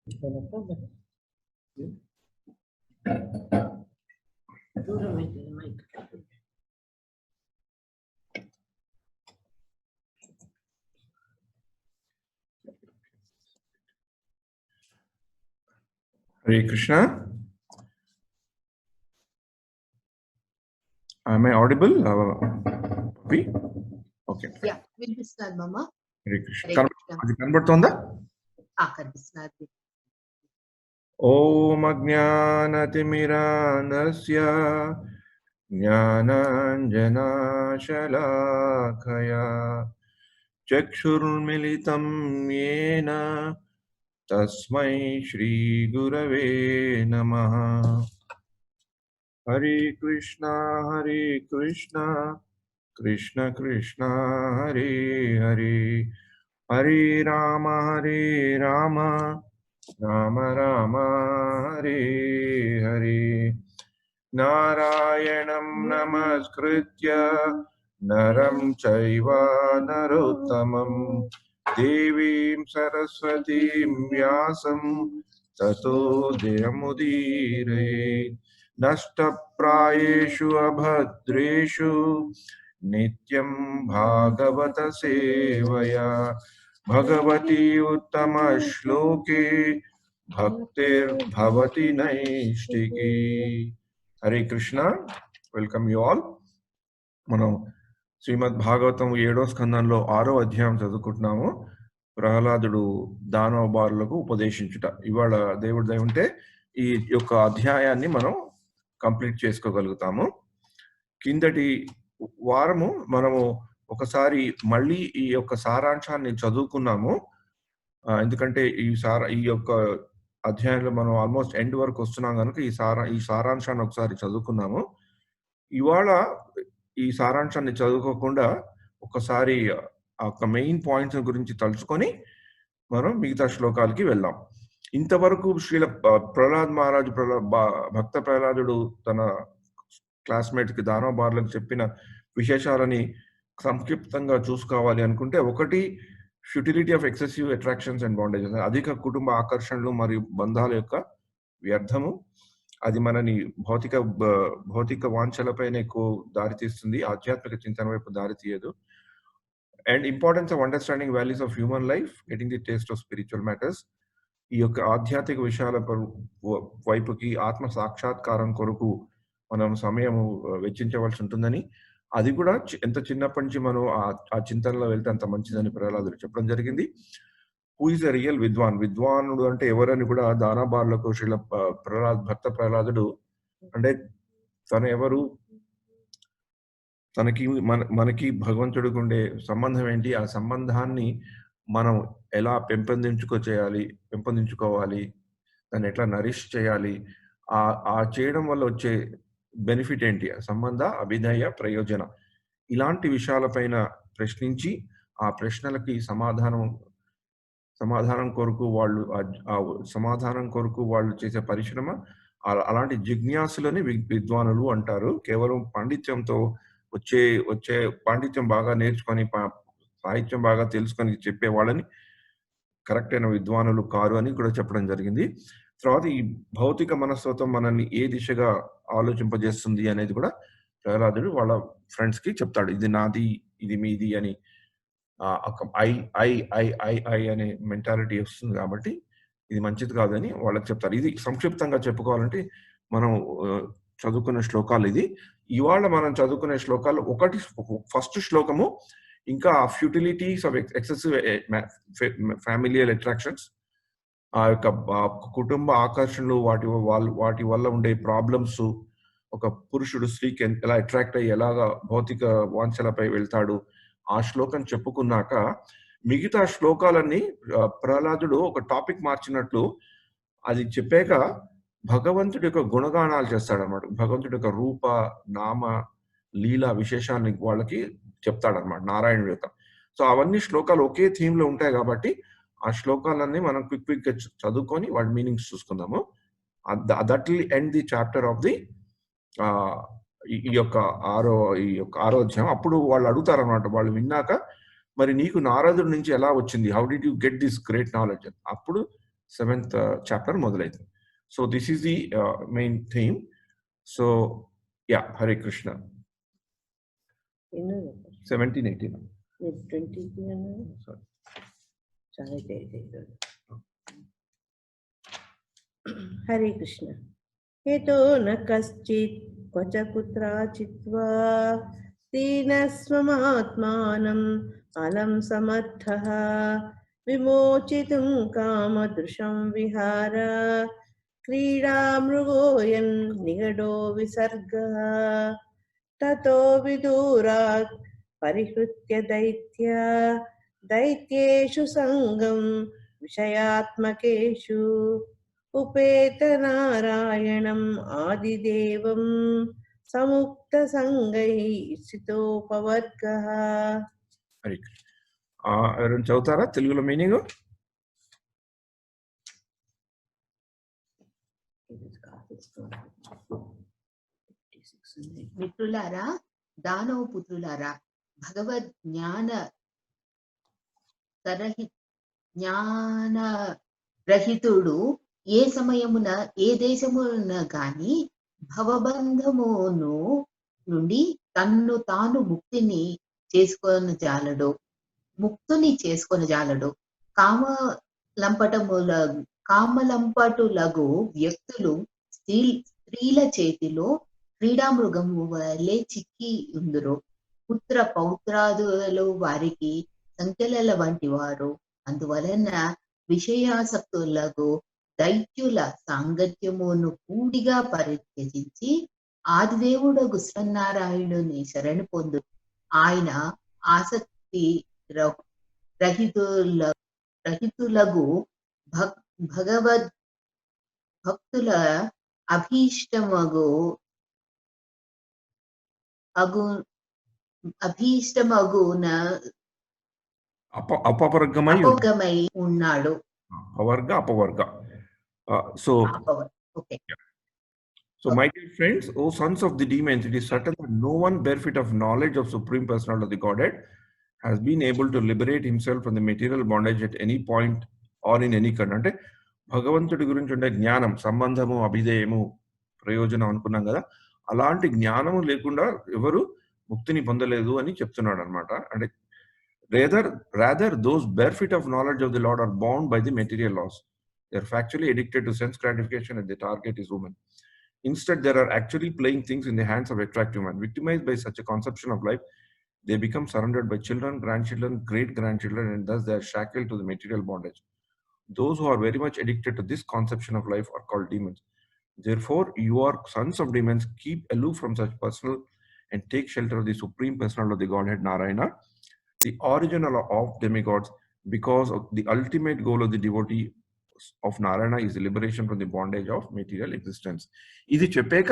Hare Krishna. Am I audible? Okay. Yeah, వినిపిస్తున్నారు మామ. Hare Krishna. Hare Krishna. అది కనబడుతోందా? కనిపిస్తున్నారు. ఓం అజ్ఞానతిమిరాంధస్య జ్ఞానాంజనాశలాకయా చక్షుర్మిలితం యేన తస్మై శ్రీగురవే నమః. హరే కృష్ణ కృష్ణ కృష్ణ హరే హరే హరే రామ రామ రామ హరే హరే నారాయణం నమస్కృత్య నరం చైవ నరోత్తమం దేవీం సరస్వతీం వ్యాసం తతో జయముదీరయేత్. నష్టప్రాయేషు అభద్రేషు నిత్యం భాగవత సేవయా భగవతి ఉత్తమ శ్లోకే భక్తిర్భవతి నైష్టికి. Hare Krishna. Welcome you all. మనం శ్రీమద్ భాగవతం 7వ స్కందంలో 6వ అధ్యాయం చదువుకుంటున్నాము. ప్రహ్లాదుడు దానవ బాలులకు ఉపదేశించుట. ఇవాళ దేవుడి దయ ఉంటే ఈ యొక్క అధ్యాయాన్ని మనం కంప్లీట్ చేసుకోగలుగుతాము. కిందటి వారము మనము ఒకసారి మళ్ళీ ఈ యొక్క సారాంశాన్ని చదువుకున్నాము. ఎందుకంటే ఈ యొక్క అధ్యాయంలో మనం ఆల్మోస్ట్ ఎండ్ వరకు వస్తున్నాం కనుక ఈ సారాంశాన్ని ఒకసారి చదువుకున్నాము. ఇవాళ ఈ సారాంశాన్ని చదువుకోకుండా ఒకసారి ఆ యొక్క మెయిన్ పాయింట్స్ గురించి తలుచుకొని మనం మిగతా శ్లోకాలకి వెళ్దాం. ఇంతవరకు శ్రీల ప్రహ్లాద్ మహారాజు భక్త ప్రహ్లాదుడు తన క్లాస్మేట్ కి దానవ బాలులకు చెప్పిన విశేషాలని సంక్షిప్తంగా చూసుకోవాలి అనుకుంటే, ఒకటి futility of excessive attractions and bondages, అధిక కుటుంబ ఆకర్షణలు మరియు బంధాల యొక్క వ్యర్థము. అది మనని భౌతిక వాంఛలపైన ఎక్కువ దారితీస్తుంది, ఆధ్యాత్మిక చింతన వైపు దారి తీయదు. And importance of understanding values of human life, getting the taste of spiritual matters. ఈ యొక్క ఆధ్యాత్మిక విషయాల వైపుకి ఆత్మ సాక్షాత్కారం కొరకు మనం సమయం వెచ్చించవలసి ఉంటుందని, అది కూడా ఎంత చిన్నప్పటి నుంచి మనం ఆ చింతనలో వెళ్తే అంత మంచిదని ప్రహ్లాదుడు చెప్పడం జరిగింది. హూ ఇస్ ఎ రియల్ విద్వానుడు అంటే ఎవరని కూడా దానబారులకు భక్త ప్రహ్లాదుడు అంటే తను ఎవరు, తనకి మనకి భగవంతుడికి ఉండే సంబంధం ఏంటి, ఆ సంబంధాన్ని మనం ఎలా పెంపొందించుకోవాలి, దాన్ని ఎట్లా నరిష్ చేయాలి, ఆ చేయడం వల్ల వచ్చే బెనిఫిట్ ఏంటి, సంబంధ అభినయ ప్రయోజన, ఇలాంటి విషయాలపైన ప్రశ్నించి ఆ ప్రశ్నలకి సమాధానం కొరకు వాళ్ళు చేసే పరిశ్రమ, అలాంటి జిజ్ఞాసులని విద్వానులు అంటారు. కేవలం పాండిత్యంతో వచ్చే పాండిత్యం బాగా నేర్చుకొని సాహిత్యం బాగా తెలుసుకొని చెప్పే వాళ్ళని కరెక్ట్ అయిన విద్వానులు కారు అని కూడా చెప్పడం జరిగింది. తర్వాత ఈ భౌతిక మనస్తత్వం మనల్ని ఏ దిశగా ఆలోచింపజేస్తుంది అనేది కూడా ప్రహ్లాదుడు వాళ్ళ ఫ్రెండ్స్ కి చెప్తాడు. ఇది నాది, ఇది మీది అని ఐ అనే మెంటాలిటీ వస్తుంది కాబట్టి ఇది మంచిది కాదని వాళ్ళకి చెప్తారు. ఇది సంక్షిప్తంగా చెప్పుకోవాలంటే మనం చదువుకునే శ్లోకాలు ఇది. ఇవాళ మనం చదువుకునే శ్లోకాలు ఫస్ట్ శ్లోకము ఇంకా ఫ్యూటిలిటీస్ ఆఫ్ ఎక్సెసివ్ ఫ్యామిలియల్ అట్రాక్షన్స్, ఆ యొక్క కుటుంబ ఆకర్షణలు, వాటి వల్ల ఉండే ప్రాబ్లమ్స్, ఒక పురుషుడు స్త్రీకి ఎలా అట్రాక్ట్ అయ్యి ఎలాగా భౌతిక వాంఛలపై వెళ్తాడు, ఆ శ్లోకం చెప్పుకున్నాక మిగతా శ్లోకాలన్నీ ప్రహ్లాదుడు ఒక టాపిక్ మార్చినట్లు అది చెప్పాక భగవంతుడి యొక్క గుణగానాలు చేస్తాడనమాట. భగవంతుడి యొక్క రూప నామ లీలా విశేషాన్ని వాళ్ళకి చెప్తాడనమాట నారాయణుడి యొక్క. సో అవన్నీ శ్లోకాలు ఒకే థీమ్ లో ఉంటాయి కాబట్టి ఆ శ్లోకాలన్నీ మనం క్విక్ గా చదువుకొని వాటి మీనింగ్స్ చూసుకుందాము. That will end the chapter of the ఈ యొక్క ఆరో అధ్యాయం. అప్పుడు వాళ్ళు అడుగుతారు అనమాట, వాళ్ళు విన్నాక మరి నీకు నారదుడి నుంచి ఎలా వచ్చింది, how did you get this great knowledge. అప్పుడు 7th chapter మొదలైంది. So this is the main theme. So yeah, Hare Krishna. 17, 18. 20. Sorry. हरे कृष्ण। हेतो न कश्चित् क्वच कुत्राचित्वा दीनस्वमात्मानम् अलं समर्थः विमोचितुं कामदृशं विहार क्रीडामृगोऽयं निगडो विसर्गः ततो विदूरात् परिहृत्य दैत्येषु सङ्गं विषयात्मकेषु उपेतनारायणम् आदिदेवं समुक्तसङ्गैः स्थितोपवर्गः। హరే కృష్ణ. ఎవరైనా చదువుతారా తెలుగులో మీనింగ్? మిత్రులారా, దానవ పుత్రులారా, భగవద్ జ్ఞాన రహితుడు ఏ సమయమున ఏ దేశమున గాని భవబంధమును నుండి తన్ను తాను ముక్తిని చేసుకొని జాలడు. కామలంపటులగు వ్యక్తులు స్త్రీల చేతిలో క్రీడామృగము వలె చిక్కి ఉందురు. పుత్ర పౌత్రాదులు వారికి సంఖ్యల వంటి వారు. అందువలన విషయాసక్తులకు దైత్యుల సాంగత్యమును కూడిగా పరిత్యజించి ఆదిదేవుడగు శ్రీనారాయణుని శరణు పొందు. ఆయన ఆసక్తి రహితులగు భగవద్ భక్తుల అభీష్టమగున అపవర్గమై ఉన్నాడు. అపవర్గ. So my dear friends, O sons of the demons, it is certain that no one bereft of knowledge of Supreme Personality of the Godhead has been able to liberate himself from the material bondage at any point or in any condition. అంటే భగవంతుడి గురించి ఉండే జ్ఞానం, సంబంధము, అభిధేయము, ప్రయోజనం అనుకున్నాం కదా, అలాంటి జ్ఞానము లేకుండా ఎవరు ముక్తిని పొందలేదు అని చెప్తున్నాడు అనమాట. అంటే rather those bereft of knowledge of the Lord are bound by the material laws. They are factually addicted to sense gratification and their target is women. Instead, they are actually playing things in the hands of attractive men. Victimized by such a conception of life, they become surrounded by children, grandchildren, great-grandchildren, and thus they are shackled to the material bondage. Those who are very much addicted to this conception of life are called demons. Therefore, you are sons of demons. Keep aloof from such personal and take shelter of the Supreme Personality of the Godhead, Narayana, the original of demigods, because of the ultimate goal of the devotee of Narayana is the liberation from the bondage of material existence. ఇది చెప్పాక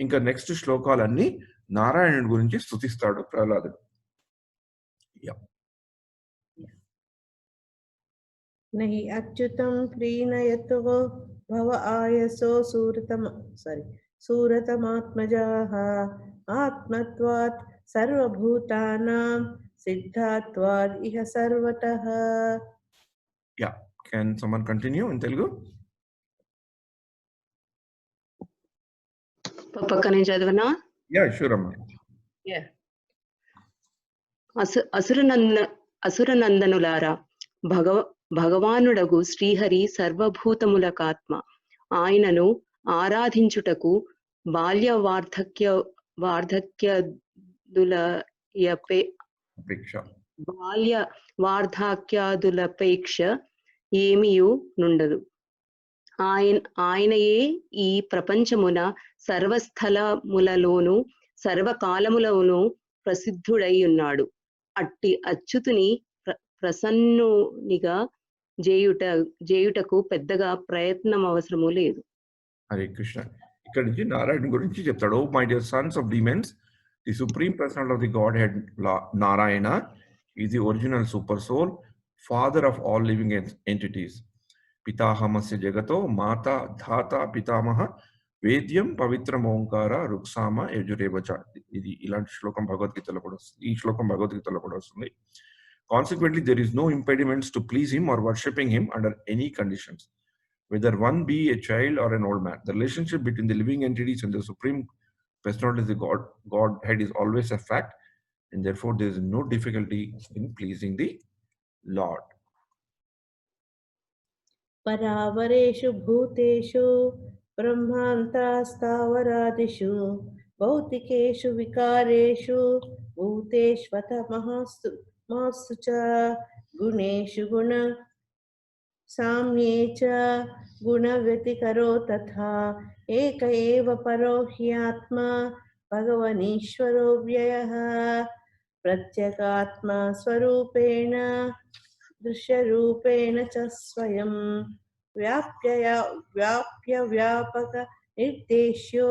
ఇంకా next శ్లోకాలన్నీ నారాయణుడి గురించి స్తుతిస్తాడు ప్రహ్లాదుడు. నహి అచ్యుతం ప్రీణయతో భవ ఆయసో సూరతమాత్మజాః ఆత్మత్వాత్ సర్వభూతానాం సిద్ధాత్వాద్ ఇహ సర్వతః. Can someone continue in Telugu? పక్క నేను చదవనా? Yeah, sure అమ్మా. అసురనందనులారా, భగవానుడగు శ్రీహరి సర్వభూతములకాత్మ. ఆయనను ఆరాధించుటకు బాల్య వార్ధాక్యాదులపేక్ష ఏమియు నుండదు. ఆయనయే ఈ ప్రపంచమున సర్వస్థలములలోను సర్వకాలములలోను ప్రసిద్ధుడై ఉన్నాడు. అట్టి అచ్యుతుని ప్రసన్నునిగా చేయుటకు పెద్దగా ప్రయత్నం అవసరము లేదు. హరే కృష్ణ. ఇక్కడ నుంచి నారాయణ గురించి చెప్తాడు. O my dear sons of demons, the supreme personality of the godhead Narayana is the original super soul, father of all living entities. Pitahamasya jagato mata dhata pitamaha వేద్యం పవిత్రం ఓంకార రుక్సామ యజురేవచ. ఇది ఇలాంటి శ్లోకం భగవద్గీతలో కూడా వస్తుంది. ఈ శ్లోకం భగవద్గీతలో కూడా వస్తుంది. Consequently, there is no impediments to please him or worshipping him under any conditions. whether one be a child or an old man. The relationship between the living entities and the supreme personality, the Godhead, is always a fact, and therefore there is no difficulty in pleasing the Lord. परावरेषु भूतेषु ब्रह्मान्तास्तावरादिषु भौतिकेषु विकारेषु भूतेष्वतमस्तु मास्तु च गुणेषु गुण साम्ये च गुणव्यतिकरो तथा एक एव परो ह्यात्मा भगवनीश्वरो व्ययः प्रत्यगात्मा स्वरूपेण दृश्यरूपेण च स्वयं व्याप्य व्यापक निर्देश्यो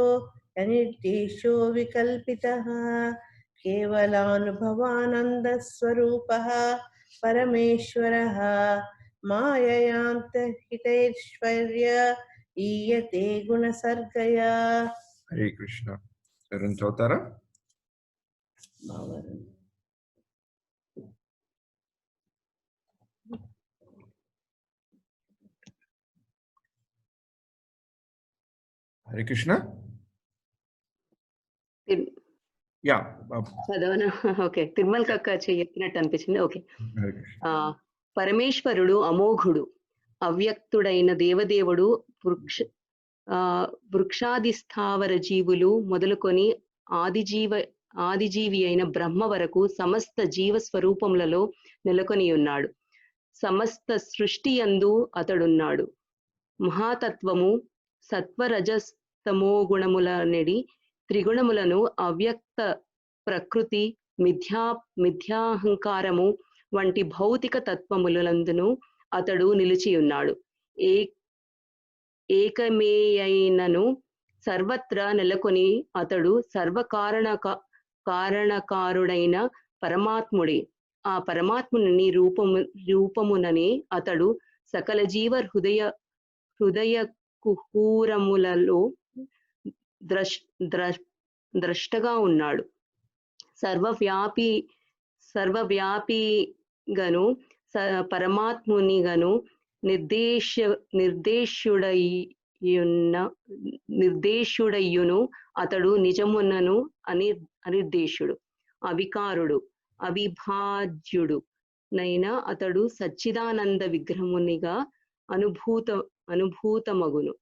अनिर्देश्यो विकल्पितः केवलानुभवानन्दस्वरूपः परमेश्वरः माययान्तहितैश्वर्य ईयते गुणसर्गया. Hare Krishna. Charan Chautara. Hare Krishna. Yeah. చదవనా? ఓకే, తిరుమల కక్క చెప్పినట్టు అనిపించింది. ఓకే. Hare Krishna. పరమేశ్వరుడు అమోఘుడు, అవ్యక్తుడైన దేవదేవుడు, వృక్షాదిస్థావర జీవులు మొదలుకొని ఆదిజీవి అయిన బ్రహ్మ వరకు సమస్త జీవ స్వరూపములలో నెలకొని ఉన్నాడు. సమస్త సృష్టి యందు అతడున్నాడు. మహాతత్వము సత్వరజస్తమో గుణములనెడి త్రిగుణములను అవ్యక్త ప్రకృతి మిథ్యాహంకారము వంటి భౌతిక తత్వములందును అతడు నిలిచి ఉన్నాడు. ఏకమేయైనను సర్వత్రా నెలకొని అతడు కారణకారుడైన పరమాత్ముడే. ఆ పరమాత్ముని రూపముననే అతడు సకల జీవ హృదయ కుహూరములలో ద్రష్టగా ఉన్నాడు. సర్వవ్యాపిగను పరమాత్మునిగను నిర్దేశుడయ్యును అతడు నిజమునను అనిర్దేశుడు, అవికారుడు, అవిభాజ్యుడు నైనా అతడు సచ్చిదానంద విగ్రహమునిగా అనుభూతమగును.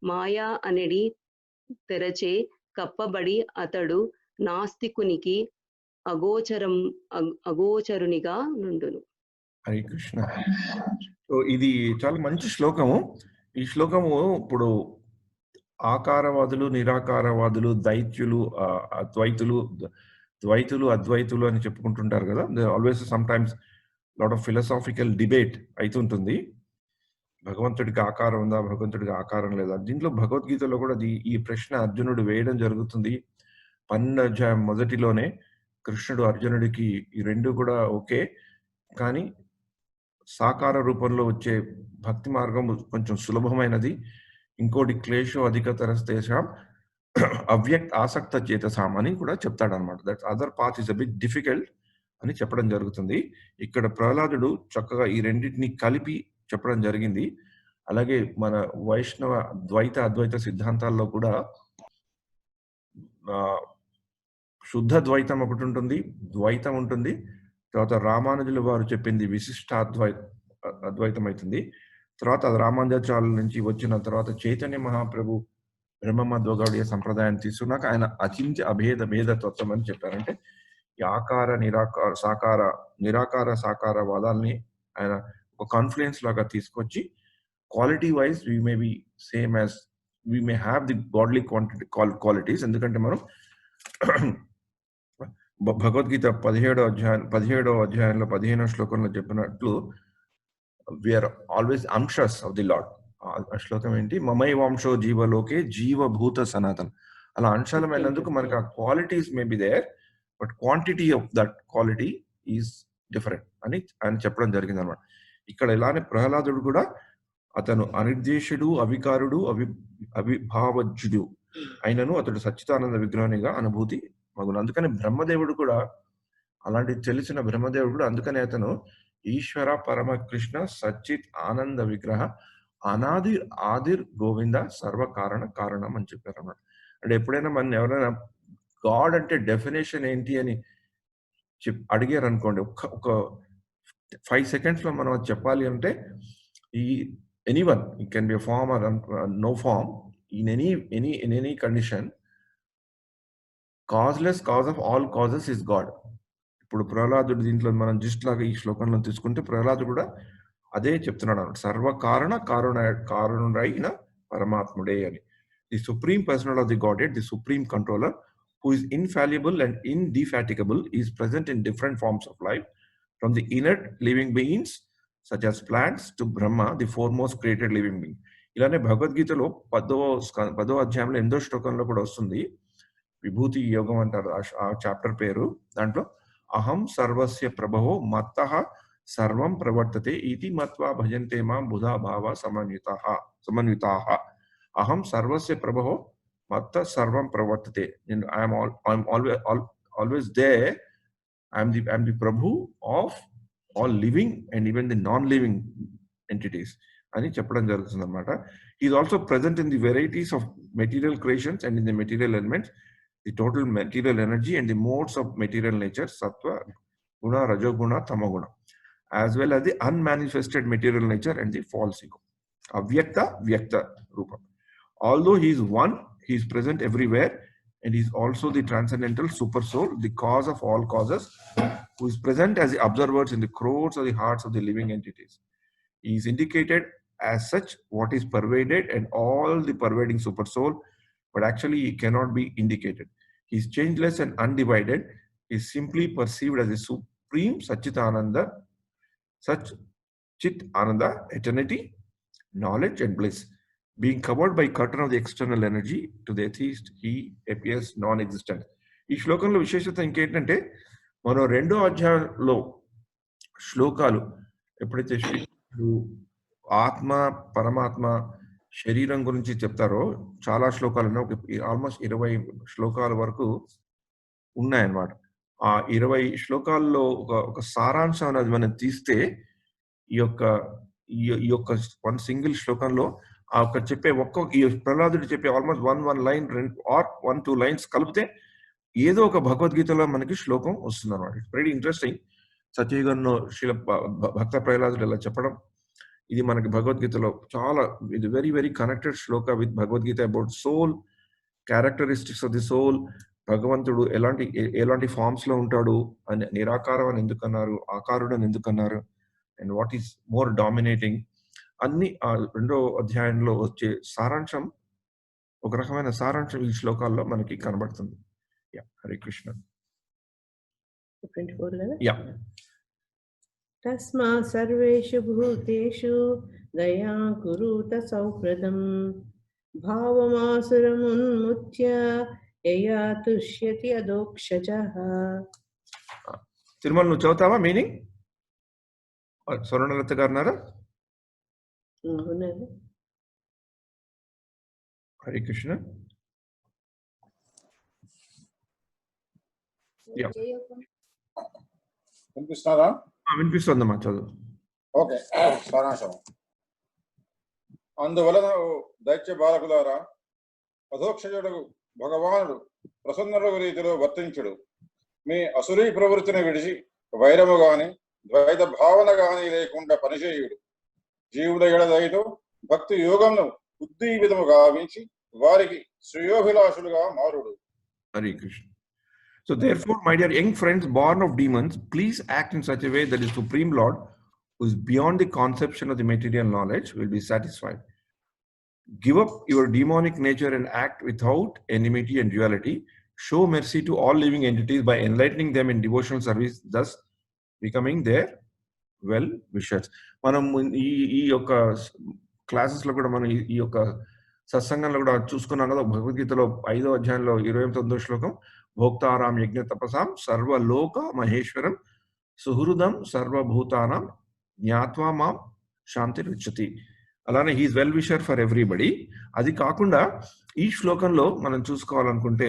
మాయా అనేది తెరచే కప్పబడి అతడు నాస్తికునికి అగోచరునిగా నుండును. హరే కృష్ణ. సో ఇది చాలా మంచి శ్లోకము. ఈ శ్లోకము ఇప్పుడు ఆకారవాదులు, నిరాకారవాదులు, దైత్యులు, ద్వైతులు, అద్వైతులు అని చెప్పుకుంటుంటారు కదా. Always some times lot of philosophical debate అవుతుంటుంది. భగవంతుడికి ఆకారం ఉందా, భగవంతుడికి ఆకారం లేదా. దీంట్లో భగవద్గీతలో కూడా ఈ ప్రశ్న అర్జునుడు వేయడం జరుగుతుంది. 12వ అధ్యాయం మొదటిలోనే కృష్ణుడు అర్జునుడికి ఈ రెండు కూడా ఓకే, కానీ సాకార రూపంలో వచ్చే భక్తి మార్గం కొంచెం సులభమైనది, ఇంకోటి క్లేశో అధికతరస్తేషాం అవ్యక్త ఆసక్త చేతసాం అని కూడా చెప్తాడనమాట. That other path is a bit difficult అని చెప్పడం జరుగుతుంది. ఇక్కడ ప్రహ్లాదుడు చక్కగా ఈ రెండింటిని కలిపి చెప్పడం జరిగింది. అలాగే మన వైష్ణవ ద్వైత అద్వైత సిద్ధాంతాల్లో కూడా శుద్ధ ద్వైతం ఒకటి ఉంటుంది, ద్వైతం ఉంటుంది. తర్వాత రామానుజుల వారు చెప్పింది విశిష్ట అద్వైతం అవుతుంది. తర్వాత రామానుజాచార్యుల నుంచి వచ్చిన తర్వాత చైతన్య మహాప్రభు బ్రహ్మమధ్వగౌడీయ సంప్రదాయాన్ని తీసుకున్నాక ఆయన అచింత్య భేద తత్వం అని చెప్పారంటే ఈ ఆకార నిరాకార సాకార వాదాలని ఆయన ఒక కాన్ఫ్లుయెన్స్ లాగా తీసుకొచ్చి quality wise we may be same as we may have the godly qualities. ఎందుకంటే మనం భగవద్గీత 17వ అధ్యాయంలో 15వ శ్లోకంలో చెప్పినట్లు వీఆర్ ఆల్వేస్ అంశస్ ఆఫ్ ది లార్డ్. ఆ శ్లోకం ఏంటి? మమైవాంశో జీవలోకే జీవభూత సనాతన్. అలా అంశాలమైనందుకు మనకు ఆ qualities may be there, but quantity of that quality is different అని ఆయన చెప్పడం జరిగింది అనమాట. ఇక్కడ ఇలానే ప్రహ్లాదుడు కూడా అతను అనిర్దేశుడు, అవికారుడు, అవిభావజ్యుడు అయినను అతడు సచ్చిదానంద విగ్రహానిగా అనుభూతి మగును. అందుకని బ్రహ్మదేవుడు కూడా అలాంటి తెలిసిన బ్రహ్మదేవుడు కూడా అందుకని అతను ఈశ్వర పరమ కృష్ణ సచ్చిత్ ఆనంద విగ్రహ అనాది ఆదిర్ గోవింద సర్వకారణ కారణం అని చెప్పారు అన్నమాట. అంటే ఎప్పుడైనా మన ఎవరైనా గాడ్ అంటే డెఫినేషన్ ఏంటి అని అడిగారు అనుకోండి, ఒక 5 seconds లో మనం అది చెప్పాలి అంటే, ఈ anyone it can be form or no form in any condition, causeless cause of all causes is God. ఇప్పుడు ప్రహ్లాదుడు దీంట్లో మనం జస్ట్ లాగా ఈ శ్లోకంలో తీసుకుంటే ప్రహ్లాదుడు కూడా అదే చెప్తున్నాడు అన్నమాట. సర్వకారణ కారణుడైన పరమాత్ముడే అని. The supreme personal of the గాడెడ్, the supreme controller, who is infallible and indefatigable, is present in different forms of life, from the inert living beings such as plants to Brahma, the foremost created living being. ఇలానే భగవద్గీతలో 10వ అధ్యాయంలో 8వ శ్లోకంలో కూడా వస్తుంది, విభూతి యోగం అంటారు ఆ చాప్టర్ పేరు. దాంట్లో అహం సర్వస్య ప్రభవో మత్తః సర్వం ప్రవర్తతే ఇతి మత్వా భజంతే మాం బుధా భావ సమన్వితాః. అహం సర్వస్య ప్రభవో matta sarvam pravartate. I'm always there. I'm the Prabhu of all living and even the non-living entities. అని చెప్పడం జరుగుతుంది అన్నమాట. He is also present in the varieties of material creations and in the material elements, the total material energy and the modes of material nature, sattva, guna, rajoguna, tamoguna, as well as the unmanifested material nature and the false ego. Avyakta, vyakta rupa. Although he is one, he is present everywhere, and he is also the transcendental super soul, the cause of all causes, who is present as the observers in the crores of the hearts of the living entities. He is indicated as such what is pervaded and all the pervading super soul, but actually he cannot be indicated. He is changeless and undivided. He is simply perceived as a supreme Satchitananda, Chit Ananda, eternity, knowledge and bliss. Being covered by curtain of the external energy, to the atheist he appears non-existent. ఈ శ్లోకంలో విశేషత ఇంకేంటంటే, మనం 2వ అధ్యాయంలో శ్లోకాలు ఎప్పుడైతే శ్రీకృష్ణుడు ఆత్మ పరమాత్మ శరీరం గురించి చెప్తారో, చాలా శ్లోకాలు ఉన్నాయి, ఆల్మోస్ట్ 20 శ్లోకాల వరకు ఉన్నాయన్నమాట. ఆ 20 శ్లోకాల్లో ఒక సారాంశం అనేది మనం తీస్తే ఈ యొక్క వన్ సింగిల్ శ్లోకంలో ఆ ఒక చెప్పే ఈ ప్రహ్లాదుడు చెప్పే ఆల్మోస్ట్ 1 లైన్ ఆర్ 1-2 లైన్స్ కలిపితే ఏదో ఒక భగవద్గీతలో మనకి శ్లోకం వస్తుంది అనమాట. It's very interesting. సత్యయుగంలో శ్రీల భక్త ప్రహ్లాదుడు ఇలా చెప్పడం, ఇది మనకి భగవద్గీతలో చాలా, ఇది very very connected shloka with Bhagavad Gita about soul, characteristics of the soul, భగవంతుడు ఎలాంటి ఫార్మ్స్ లో ఉంటాడు అని, నిరాకారం అని ఎందుకన్నారు, ఆకారుడు అని ఎందుకన్నారు, and what is more dominating, అన్ని ఆ 2వ అధ్యాయంలో వచ్చే సారాంశం, ఒక రకమైన సారాంశం ఈ శ్లోకాల్లో మనకి కనబడుతుంది. హరే కృష్ణ. 24 కదా. తస్మా సర్వేషు భూతేషు దయా కురుత సౌహృదం భావమాసురమున్ముచ్య యయా తుష్యతి అదోక్షజః. తిరుమల నువ్వు చదువుతావా మీనింగ్? స్వర్ణలత గారు ఉన్నారా? హరే కృష్ణ. వినిపిస్తున్నారా? వినిపిస్తుందమ్మా, చదువు. ఓకే, సారాంశం. అందువలన దైత్య బాలకులారా, అధోక్షజుడు భగవానుడు ప్రసన్నుల రీతిలో వర్తించుడు. మీ అసురీ ప్రవృత్తిని విడిచి వైరము గాని ద్వైత భావన గాని లేకుండా పనిచేయుడు. జీవుల ఎడదైతో భక్తి యోగంను ఉద్దీవితము గావించి వారికి శ్రేయోభిలాషులుగా మారుడు. Hare Krishna. So therefore, my dear young friends born of demons, please act in such a way that the Supreme Lord, who is beyond the conception of the material knowledge, will be satisfied. Give up your demonic nature and act without enmity and duality. Show mercy to all living entities by enlightening them in devotional service, thus becoming their well wishers. మనం ఈ యొక్క classes లో కూడా మనం ఈ యొక్క సత్సంగంలో కూడా చూసుకున్నాం కదా, భగవద్గీతలో 5వ అధ్యాయంలో 29వ శ్లోకం, భోక్తారాం యజ్ఞ తపసాం సర్వలోక మహేశ్వరం సుహృదం సర్వభూతానాం జ్ఞాత్వా మాం శాంతి రుచ్యతి. అలానే he is well wisher for everybody. అది కాకుండా ఈ శ్లోకంలో మనం చూసుకోవాలనుకుంటే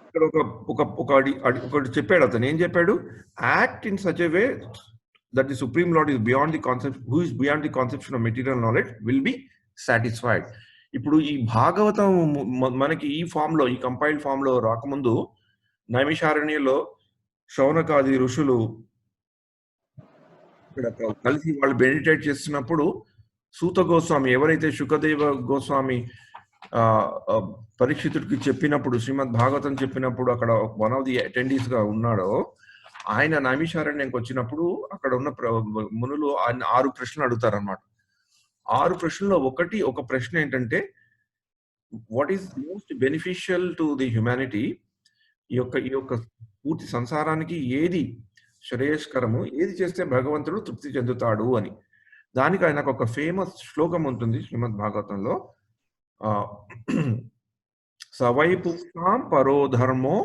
ఇక్కడ ఒకటి చెప్పాడు. అతను ఏం చెప్పాడు? Act in such a way that the Supreme Lord is beyond the concept, who is beyond the conception of material knowledge, will be satisfied. ఇప్పుడు ఈ భాగవతం మనకి ఈ ఫామ్ లో, ఈ కంపైల్డ్ ఫామ్ లో రాకముందు నైమిషారణ్యంలో శౌనకాది ఋషులు కలిసి వాళ్ళు మెడిటేట్ చేస్తున్నప్పుడు సూత గోస్వామి, ఎవరైతే శుకదేవ గోస్వామి పరీక్షితుడికి చెప్పినప్పుడు, శ్రీమద్ భాగవతం చెప్పినప్పుడు అక్కడ వన్ ఆఫ్ ది అటెండీస్ గా ఉన్నాడో, ఆయన నైమిషారణ్యంకి వచ్చినప్పుడు అక్కడ ఉన్న మునులు ఆయన 6 ప్రశ్నలు అడుగుతారు అన్నమాట. 6 ప్రశ్నల్లో ఒక ప్రశ్న ఏంటంటే, what is most beneficial to the humanity, ఈ యొక్క పూర్తి సంసారానికి ఏది శ్రేయస్కరము, ఏది చేస్తే భగవంతుడు తృప్తి చెందుతాడు అని. దానికి ఆయనకు ఒక ఫేమస్ శ్లోకం ఉంటుంది శ్రీమద్ భాగవతంలో, సవై పుంసాం పరో ధర్మో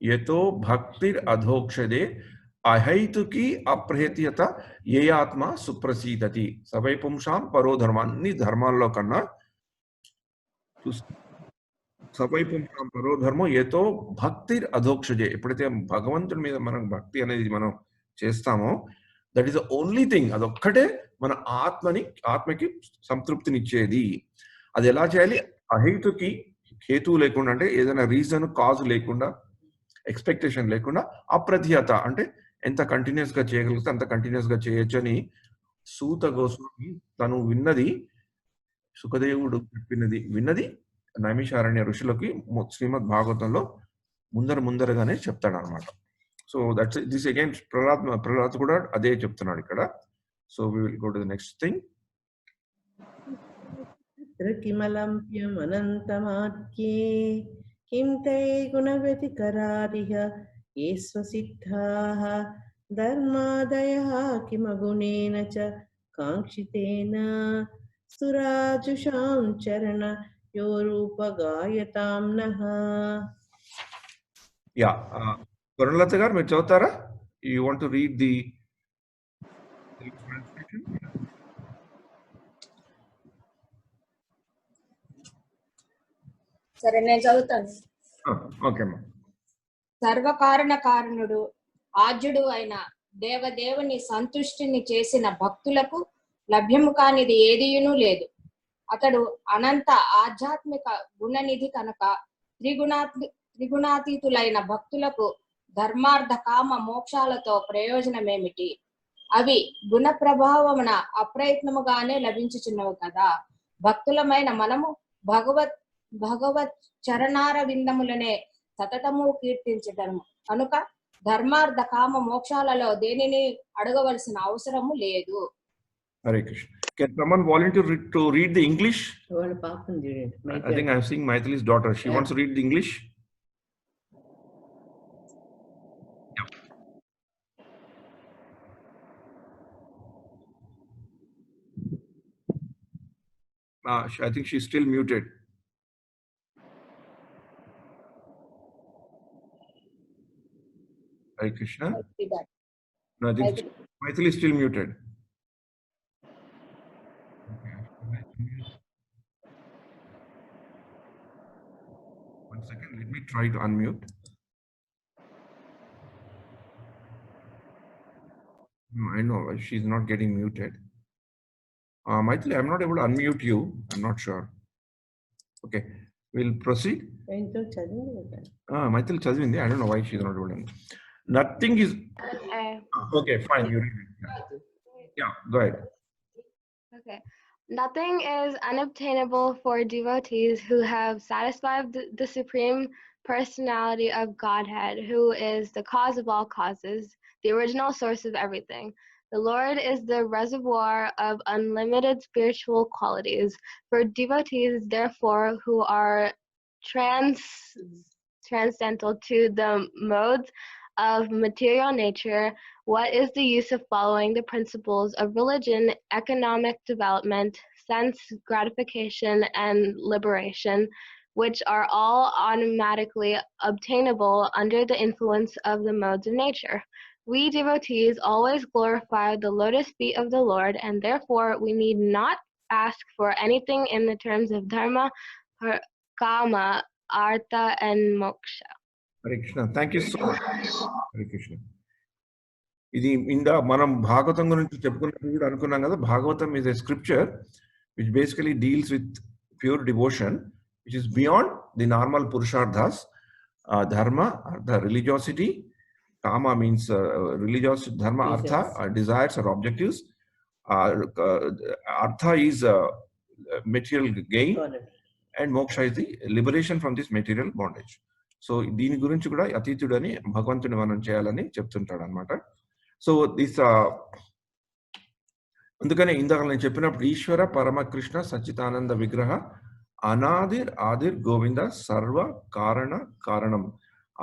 యతో భక్తిర్ అధోక్షదే అహైతుకి అప్రహేత్యత ఏ ఆత్మ సుప్రసీదతి. సవై పుంసాం పరో ధర్మ, అన్ని ధర్మాల్లో కన్నా సవై పుంసాం పరో ధర్మో యతో భక్తిర్ అధోక్షజే, ఎప్పుడైతే భగవంతుడి మీద మనం భక్తి అనేది మనం చేస్తామో, that is the only thing, అదొక్కటే మన ఆత్మకి సంతృప్తినిచ్చేది. అది ఎలా చేయాలి? అహేతుకి, హేతువు లేకుండా, అంటే ఏదైనా రీజన్ కాజ్ లేకుండా, ఎక్స్పెక్టేషన్ లేకుండా, అప్రతిహత అంటే ఎంత కంటిన్యూస్ గా చేయగలిగితే అంత కంటిన్యూస్ గా చేయొచ్చు అని సూత గోస్వామి తను విన్నది, సుఖదేవుడు విన్నది నైమిషారణ్య ఋషులకి శ్రీమద్ భాగవతంలో ముందరగానే చెప్తాడు అనమాట. So that's this again Prahlad కూడా అదే చెప్తున్నాడు ఇక్కడ. So we will go to the next thing. కిమలంప్యమనంతమాత్యే కిం తే గుణవ్యతికరారిహ ఏ స్వసిద్ధాః ధర్మాదయః కిమగుణేన చ కాంక్షితేన సురాజుషాం చరణ యో రూపగాయతాం నః. యా, వరుణలత గారు మీరు చదువుతారా? You want to read the సరే, నేను చదువుతాను. ఓకే అమ్మా. సర్వకారణ కారణుడు ఆద్యుడు అయిన దేవదేవుని సంతుష్టిని చేసిన భక్తులకు లభ్యము కానిది ఏదియునూ లేదు. అతడు అనంత ఆధ్యాత్మిక గుణనిధి కనుక త్రిగుణాతీతులైన భక్తులకు ధర్మార్థ కామ మోక్షాలతో ప్రయోజనమేమిటి? అవి గుణ ప్రభావమున అప్రయత్నముగానే లభించుచున్నవి కదా. భక్తులమైన మనము భగవత్ చరణార విందములనే సతతము కీర్తించదము కనుక ధర్మార్థ కామ మోక్షాలలో దేనిని అడగవలసిన అవసరము లేదు. Hare Krishna. Can someone volunteer to read the English? వాళ్ళ పాపం చూడండి. I think I'm seeing Maithili's daughter. She wants to read the English. I think she's still muted. Hare Krishna. No, I think Maithili is still muted. One second, let me try to unmute. No, I know she's not getting muted. Maithili, I'm not able to unmute you. I'm not sure. Okay, we'll proceed. Maithili chadivindi. I don't know why she's not able to. Nothing is. Okay, fine. You read it. Yeah, go ahead. Okay. Nothing is unobtainable for devotees who have satisfied the Supreme Personality of Godhead, who is the cause of all causes, the original source of everything. The Lord is the reservoir of unlimited spiritual qualities. For devotees, therefore, who are transcendental to the modes of material nature, what is the use of following the principles of religion, economic development, sense gratification, and liberation, which are all automatically obtainable under the influence of the modes of nature? We devotees always glorify the lotus feet of the Lord, and therefore we need not ask for anything in the terms of dharma, kama, artha, and moksha. Hare Krishna. Thank you so much. Hare Krishna. ఇది మనం భాగవతం గురించి చెప్పుకున్నప్పుడు కూడా అనుకున్నాం కదా, Bhagavatam is a scripture which basically deals with pure devotion which is beyond the normal పురుషార్థాస్, dharma, artha, religiosity. Kama means religious, dharma, artha, desires or objectives. Artha is material gain, and moksha is the liberation from this material bondage. So దీని గురించి కూడా అతీతుడని భగవంతుని మనం చేయాలని చెప్తుంటాడు అనమాట. So this అందుకనే ఇందాక నేను చెప్పినప్పుడు ఈశ్వర పరమకృష్ణ సచ్చిదానంద విగ్రహ అనాదిర్ ఆదిర్ గోవింద సర్వ కారణ కారణం.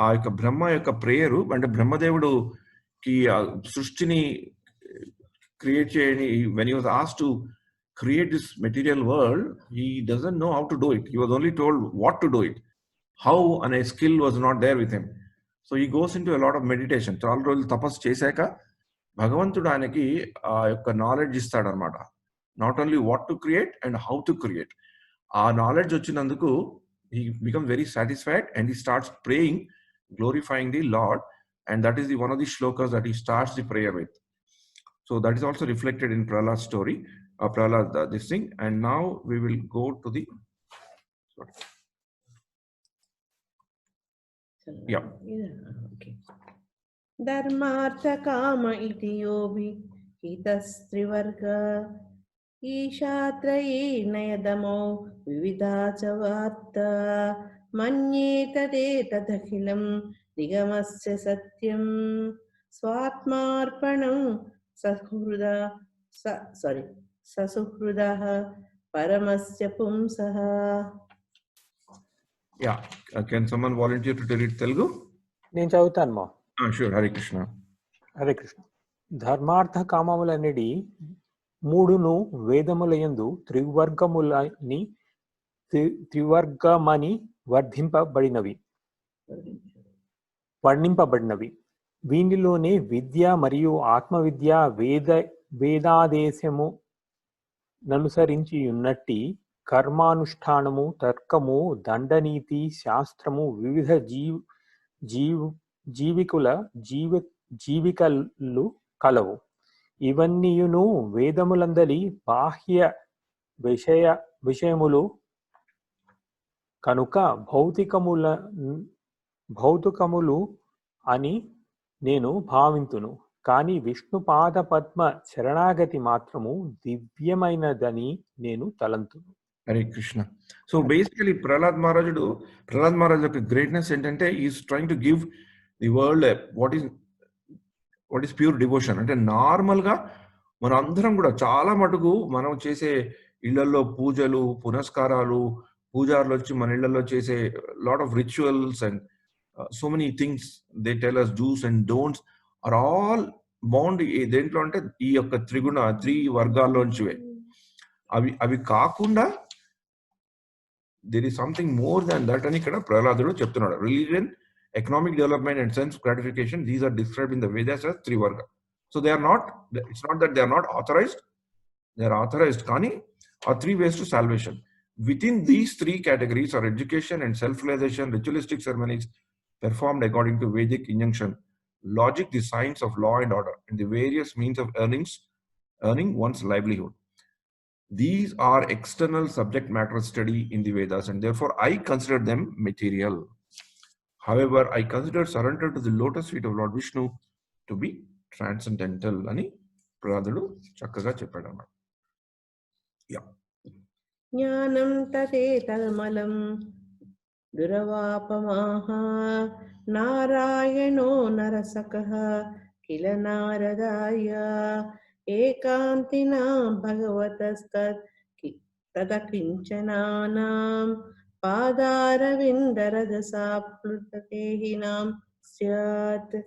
ఆ యొక్క బ్రహ్మ యొక్క ప్రేయరు అంటే బ్రహ్మదేవుడుకి సృష్టిని క్రియేట్ చేయని, when he was asked to create this material world, he doesn't know how to do it. He was only told what to do it. How అనే skill was not there with him. So he goes in to a lot of meditation. చాలా రోజులు తపస్సు చేశాక భగవంతుడు ఆయనకి ఆ యొక్క knowledge ఇస్తాడనమాట. Not only what to create and how to create. ఆ నాలెడ్జ్ వచ్చినందుకు he becomes very satisfied and he starts praying, glorifying the Lord, and that is one of the shlokas that he starts the prayer with. So that is also reflected in Prahlad's story, Prahlad this thing. And now we will go to the ధర్మార్థ కామ ఇతి యోభి హితస్త్రివర్గ ఈశాత్రయే నయదమో వివిధా చ వార్త మన్యేతదేతదఖిలం నిగమస్య సత్యం స్వాత్మార్పణం ససుహృదః పరమస్య పుంసః. Can someone volunteer to read Telugu? నేను చదువుతాను మా. Sure. Hare Krishna. Hare Krishna. ధర్మార్థ కామములనేది మూడును వేదములయందు త్రివర్గమని వర్ణింపబడినవి. వీనిలోనే విద్య మరియు ఆత్మవిద్య వేదాదేశము ననుసరించి ఉన్నట్టి కర్మానుష్ఠానము, తర్కము, దండనీతి, శాస్త్రము, వివిధ జీవికలు కలవు. ఇవన్నీయును వేదములందలి బాహ్య విషయములు కనుక భౌతికములు అని నేను భావింతును. కానీ విష్ణుపాద పద్మ శరణాగతి మాత్రము దివ్యమైనదని నేను తలంతును. Hare Krishna. So basically Prahlad Maharaj యొక్క గ్రేట్నెస్ ఏంటంటే is trying to give the world what is pure devotion. అంటే నార్మల్ గా మనం అందరం కూడా చాలా మటుకు మనం చేసే ఇళ్లలో పూజలు, పునస్కారాలు, పూజారులు వచ్చి మన ఇళ్లలో చేసే lot of rituals and so many things they tell us do's and don'ts are all bound దేంట్లో అంటే ఈ యొక్క త్రి వర్గాల్లోంచివే. అవి కాకుండా there is something more than that అని ఇక్కడ ప్రహ్లాదుడు చెప్తున్నాడు. Religion, economic development and sense gratification, these are described in the Vedas as Trivarga. So they are not, it's not that they are not authorized, they are authorized, Kani, or three ways to salvation. Within these three categories are education and self-realization, ritualistic ceremonies performed according to Vedic injunction, logic, the science of law and order, and the various means of earning one's livelihood. These are external subject matter study in the Vedas, and therefore I consider them material. However, I consider surrender to the lotus feet of Lord Vishnu to be transcendental. Ani Prahladadu chakkaga cheppadama. Yeah. జ్ఞానం తదేతల్మలం దురవాపమాహ నారాయణో నరసకః కిల నారదాయ ఏకాంతినా భగవతస్తదకించనానాం పాదారవిందరజసాప్లుతేహినాం స్యాత్.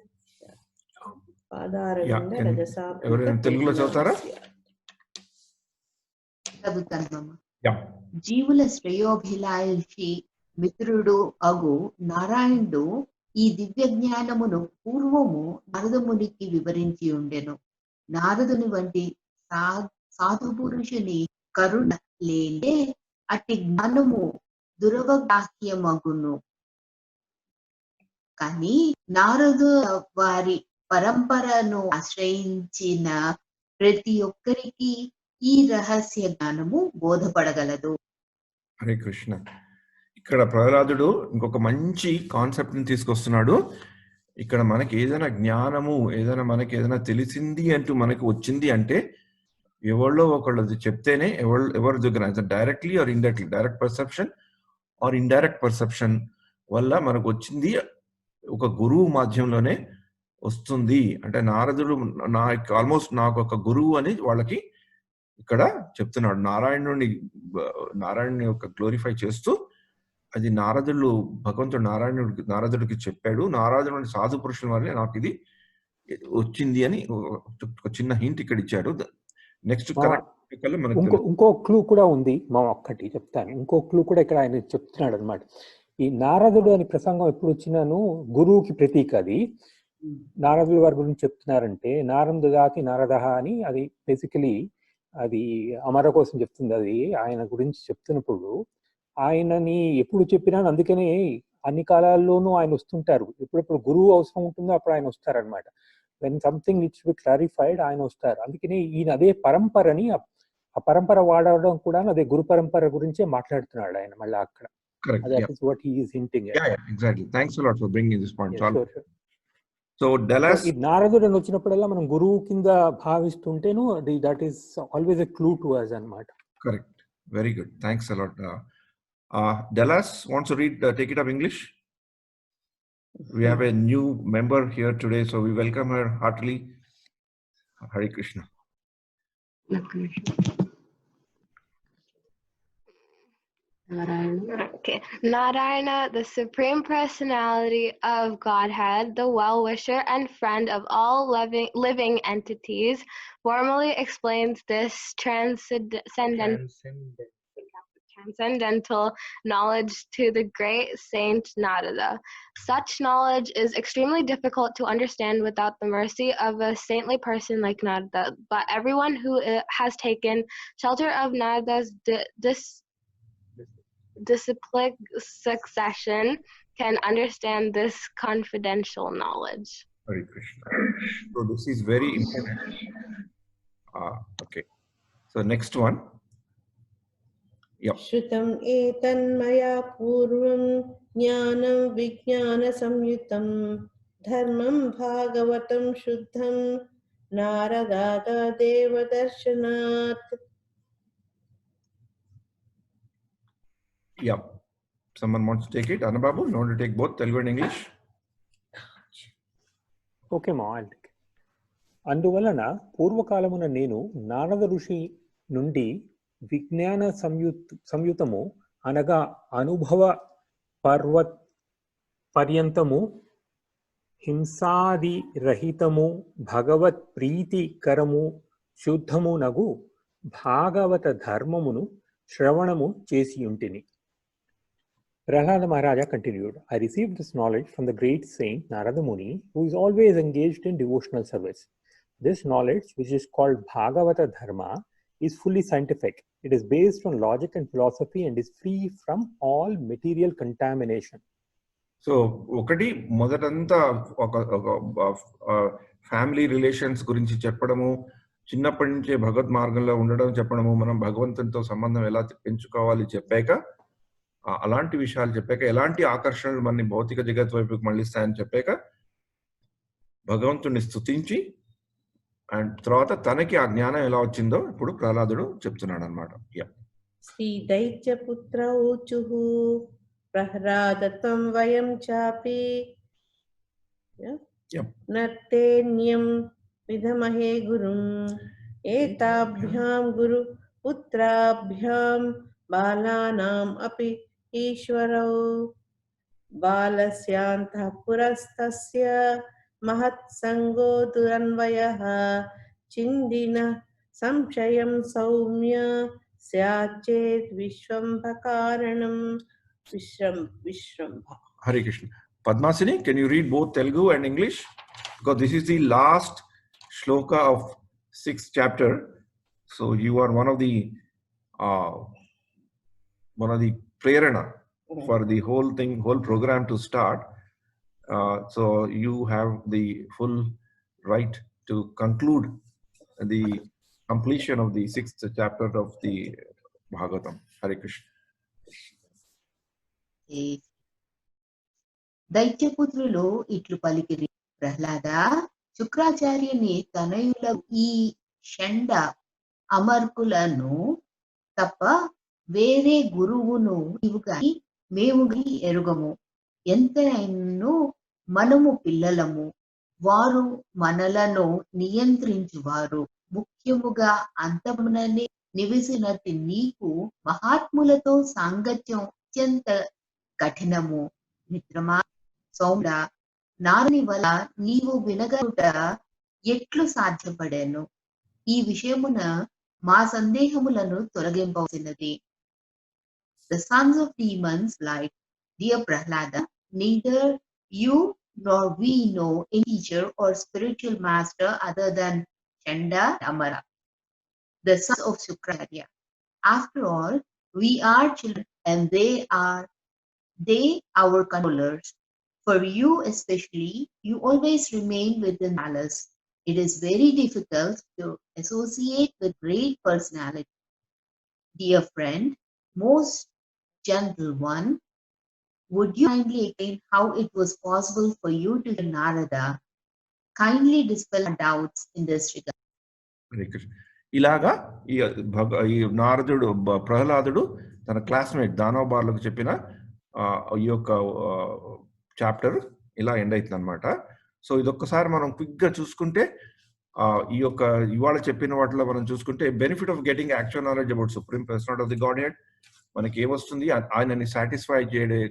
ఎవరైనా తెలుగులో చదువుతారా? చదువుతాను. జీవుల శ్రేయోభిలాషి మిత్రుడు అగు నారాయణుడు ఈ దివ్య జ్ఞానమును పూర్వము నారదమునికి వివరించి ఉండెను. నారదుని వంటి సాధు పురుషుని కరుణ లేదే అట్టి జ్ఞానము దురవగ్రాహ్యమగును. కానీ నారదు వారి పరంపరను ఆశ్రయించిన ప్రతి ఒక్కరికి ఈ రహస్య జ్ఞానము బోధపడగలదు. హరే కృష్ణ. ఇక్కడ ప్రహ్లాదుడు ఇంకొక మంచి కాన్సెప్ట్ ని తీసుకొస్తున్నాడు. ఇక్కడ మనకి ఏదైనా జ్ఞానము, ఏదైనా మనకి ఏదైనా తెలిసింది అంటూ మనకి వచ్చింది అంటే ఎవరిలో ఒకళ్ళది చెప్తేనే, ఎవరి దగ్గర directly or indirectly, direct perception are indirect perception వల్ల మనకు వచ్చింది ఒక గురువు మాధ్యంలోనే వస్తుంది. అంటే నారదుడు ఆల్మోస్ట్ నాకు ఒక గురువు అని వాళ్ళకి ఇక్కడ చెప్తున్నాడు. నారాయణుని యొక్క గ్లోరిఫై చేస్తూ అది భగవంతుడు నారదుడికి చెప్పాడు. నారదుడి సాధు పురుషుల వల్లే నాకు ఇది వచ్చింది అని ఒక చిన్న హింట్ ఇక్కడ ఇచ్చాడు. నెక్స్ట్ ఇంకో క్లూ కూడా ఉంది మా, ఒక్కటి చెప్తాను. ఇంకో క్లూ కూడా ఇక్కడ ఆయన చెప్తున్నాడు అనమాట. ఈ నారదుడు అని ప్రసంగం ఎప్పుడు వచ్చినాను గురువుకి ప్రతీక. అది నారదుడి వారి గురించి చెప్తున్నారంటే నారద దాతి నారదహ అని, అది బేసికలీ అది అమర కోసం చెప్తుంది. అది ఆయన గురించి చెప్తున్నప్పుడు ఆయనని ఎప్పుడు చెప్పినా, అందుకనే అన్ని కాలాల్లోనూ ఆయన వస్తుంటారు. ఎప్పుడెప్పుడు గురువు అవసరం ఉంటుందో అప్పుడు ఆయన వస్తారనమాట. When something needs to be clarified ఆయన వస్తారు. అందుకనే ఈయన అదే పరంపరని, ఆ పరంపర వాడడం కూడా అదే గురు పరంపర గురించే మాట్లాడుతున్నాడు ఆయన మళ్ళీ అక్కడ. That is what he is hinting at. Yeah, exactly. Thanks a lot for bringing this point. Yeah, sure. So Dallas, ఈ నారదుడు అని వచ్చినప్పుడల్లా మనం గురువు కింద భావిస్తుంటేను that is always a clue to us అన్నమాట. Correct. Very good. Thanks a lot. Dallas wants to read, take it up English. We have a new member here today, so we welcome her heartily. Hare Krishna. Okay. Narayana, the Supreme Personality of Godhead, the well-wisher and friend of all living entities, formally explains this transcendental knowledge to the great saint Narada. Such knowledge is extremely difficult to understand without the mercy of a saintly person like Narada, but everyone who has taken shelter of Narada's disciplic succession can understand this confidential knowledge. Hare Krishna. So this is very important. Okay. So next one. Yep. Shrutam etanmaya purvam jnanam vijnana samyutam dharmam bhagavatam shuddham naradada devadarshanat. Yeah. Someone wants to take it? Anababu, you want to take both Telugu and English? Okay, ma. అందువలన పూర్వకాలమున నేను నారద ఋషి నుండి విజ్ఞాన సంయుతము అనగా అనుభవ పర్యంతము హింసాది రహితము భగవత్ ప్రీతికరము శుద్ధము నగు భాగవత ధర్మమును శ్రవణము చేసియుంటిని. Prahlada Maharaja continued, I received this knowledge from the great saint Narada Muni, who is always engaged in devotional service. This knowledge, which is called Bhagavata Dharma, is fully scientific. It is based on logic and philosophy and is free from all material contamination. So, ఒకటి మొదటంతా ఒక family relations గురించి చెప్పడము, చిన్నప్పటి నుంచే భగవద్ మార్గంలో ఉండడం చెప్పడము, మనం భగవంతునితో సంబంధం ఎలా పెంచుకోవాలి చెప్పాక, అలాంటి విషయాలు చెప్పాక, ఎలాంటి ఆకర్షణలు మన భౌతిక జగత్ వైపుకి మళ్ళిస్తాయని చెప్పాక, భగవంతుని స్తుతించి అండ్ తర్వాత తనకి ఆ జ్ఞానం ఎలా వచ్చిందో ఇప్పుడు ప్రహ్లాదుడు చెప్తున్నాడు అనమాట. శ్రీ దైత్య పుత్ర ఊచుః ప్రహ్లాదత్వం వయం చాపి నర్తేన్యం విధమహే గురుం ఏతాభ్యాం గురు పుత్రాభ్యాం బాలానాం అపి ఈశ్వరౌ బాలస్యాంతః పురస్తస్య మహత్ సంగో దురన్వయః చిందిన సంశయం సౌమ్య స్యాచేత్ విశ్వంభ కారణం విశ్వంభ. Hare Krishna. Padmasini, can you read both Telugu and English? Because this is the last shloka of 6th chapter. So you are one of the prerana for the whole thing, whole program to start. So you have the full right to conclude the completion of the 6th chapter of the Bhagavatam. Hare Krishna. దైత్యపుత్రులు ఇట్లు పలికిరి, ప్రహ్లాద, శుక్రాచార్యుని తనయుల ఈ షండ అమర్కులను తప్ప వేరే గురువును నీవు గాని మేము గాని ఎరుగము. ఎంతైనను మనము పిల్లలము, వారు మనలను నియంత్రించువారు. ముఖ్యముగా అంతముననే నివసినట్టి నీకు మహాత్ములతో సాంగత్యం అత్యంత కఠినము. మిత్రమా, సౌమ్య, నారని వల్ల నీవు వినగలుట ఎట్లు సాధ్యపడాను? ఈ విషయమున మా సందేహములను తొలగింపవలసినది. The sons of demons lied, dear Prahlada, neither you nor we know any teacher or spiritual master other than Chanda Amara, the sons of Sukracharya. After all, we are children and they our controllers. For you especially, you always remain within malice. It is very difficult to associate with great personality. Dear friend, most gentle one, would you kindly explain how it was possible for you to hear Narada? Kindly dispel our doubts in this regard. Hare Krishna. ఇలాగా ఈ నారదుడు ప్రహ్లాదుడు తన classmate దానవబార్లకు చెప్పిన ఈ యొక్క chapter ఇలా end అవుతుంది అనమాట. సో ఇదొక్కసారి మనం క్విక్ గా చూసుకుంటే ఈ యొక్క ఇవాళ చెప్పిన వాటిలో మనం చూసుకుంటే benefit of getting actual knowledge about supreme personality of the God head, మనకి ఏమొస్తుంది, ఆయనని సాటిస్ఫై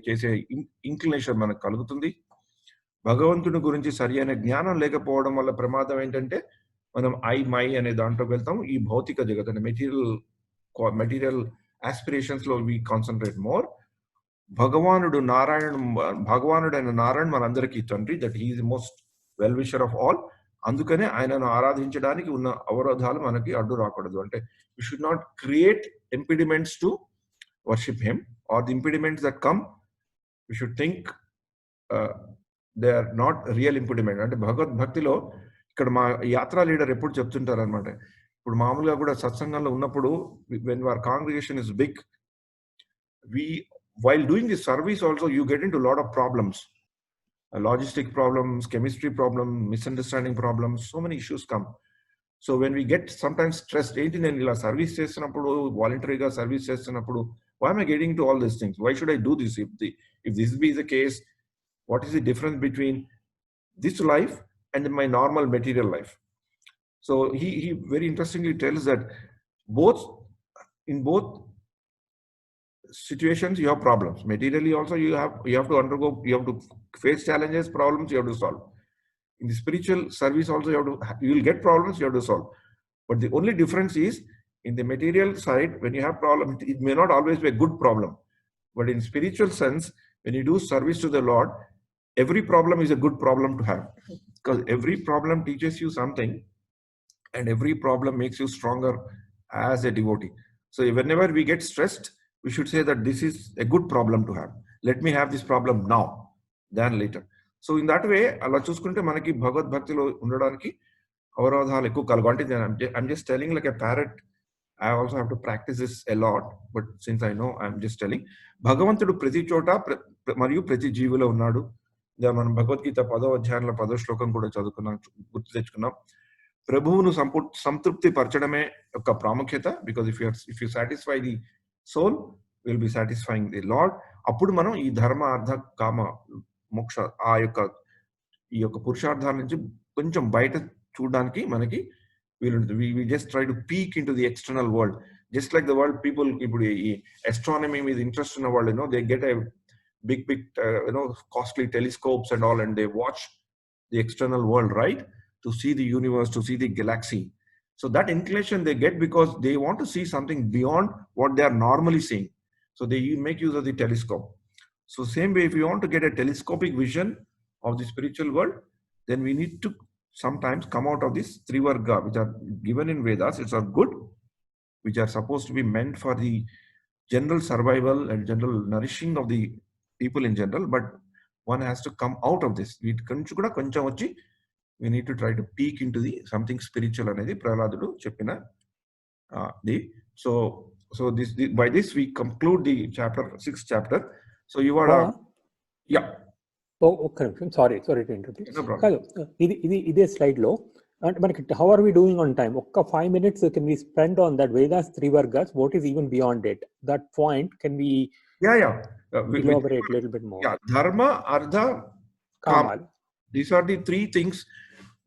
చేసే ఇంక్లినేషన్ మనకు కలుగుతుంది. భగవంతుని గురించి సరి అయిన జ్ఞానం లేకపోవడం వల్ల ప్రమాదం ఏంటంటే మనం మై అనే దాంట్లోకి వెళ్తాం. ఈ భౌతిక జగత్ అంటే మెటీరియల్ ఆస్పిరేషన్స్ లో వి కాన్సన్ట్రేట్ మోర్. భగవానుడైన నారాయణ మనందరికీ తండ్రి, that he is the most well wisher of all. అందుకనే ఆయనను ఆరాధించడానికి ఉన్న అవరోధాలు మనకి అడ్డు రాకూడదు. అంటే we should not create impediments to worship him, or the impediments that come we should think they are not real impediment. అంటే భగవద్భక్తిలో ఇక్కడ మా యాత్రా లీడర్ ఎప్పుడు చెప్తుంటారు అనమాట. ఇప్పుడు మామూలుగా కూడా సత్సంగంలో ఉన్నప్పుడు when our congregation is big, while doing this service also you get into a lot of problems, logistic problems, chemistry problems, misunderstanding problems, so many issues come. So when we get sometimes stressed, ఏంటి నేను ఇలా service చేస్తున్నప్పుడు, వాలంటరీగా service చేస్తున్నప్పుడు, why am I getting to all these things? Why should I do this? If this be the case, what is the difference between this life and my normal material life? So he very interestingly tells that in both situations you have problems. Materially also you have to face challenges, problems you have to solve. In the spiritual service also you will get problems you have to solve. But the only difference is, in the material side, when you have problems, it may not always be a good problem. But in spiritual sense, when you do service to the Lord, every problem is a good problem to have, because every problem teaches you something and every problem makes you stronger as a devotee. So whenever we get stressed, we should say that this is a good problem to have. Let me have this problem now than later. So in that way, అలా చూసుకుంటే మనకి భగవద్భక్తిలో ఉండడానికి అవరోధాలు ఎక్కువ కలుగు. అంటే I'm just telling like a parrot. I also have to practice this a lot, but since I know, I'm just telling. భగవంతుడు ప్రతి చోట మరియు ప్రతి జీవిలో ఉన్నాడు. మనం భగవద్గీత 10వ అధ్యాయంలో 10వ శ్లోకం కూడా చదువుకున్నాం, గుర్తు తెచ్చుకున్నాం. ప్రభువును సంతృప్తి పరచడమే యొక్క ప్రాముఖ్యత. Because if you satisfy the soul, will be satisfying the lord. అప్పుడు మనం ఈ ధర్మ అర్థ కామ మోక్ష ఈ యొక్క పురుషార్థాల నుంచి కొంచెం బయట చూడడానికి మనకి వీలుంటుంది. We just try to peek in to the external world. Just like the world people, ఇప్పుడు ఈ astronomy మీద ఇంట్రెస్ట్ ఉన్న వాళ్ళు, they get a big costly telescopes and all, and they watch the external world, right, to see the universe, to see the galaxy. So that inclination they get because they want to see something beyond what they are normally seeing. So they make use of the telescope. So same way, if you want to get a telescopic vision of the spiritual world, then we need to sometimes come out of this Trivarga, which are given in Vedas. It's are good, which are supposed to be meant for the general survival and general nourishing of the people in general, but one has to come out of this. We koncham vachi we need to try to peek into the something spiritual అనేది ప్రహ్లాదుడు చెప్పిన so by this we conclude the chapter 6th chapter. So you are yeah. ఒక్క నిమిషం, sorry to interrupt. No problem. కాదు, ఇదే slide లో మనకి how are we doing on time? ఒక్క 5 minutes can we spend on that Vedas Trivargas, what is even beyond it, that point can we elaborate a little bit more? Dharma, Artha, Kama. These are the three things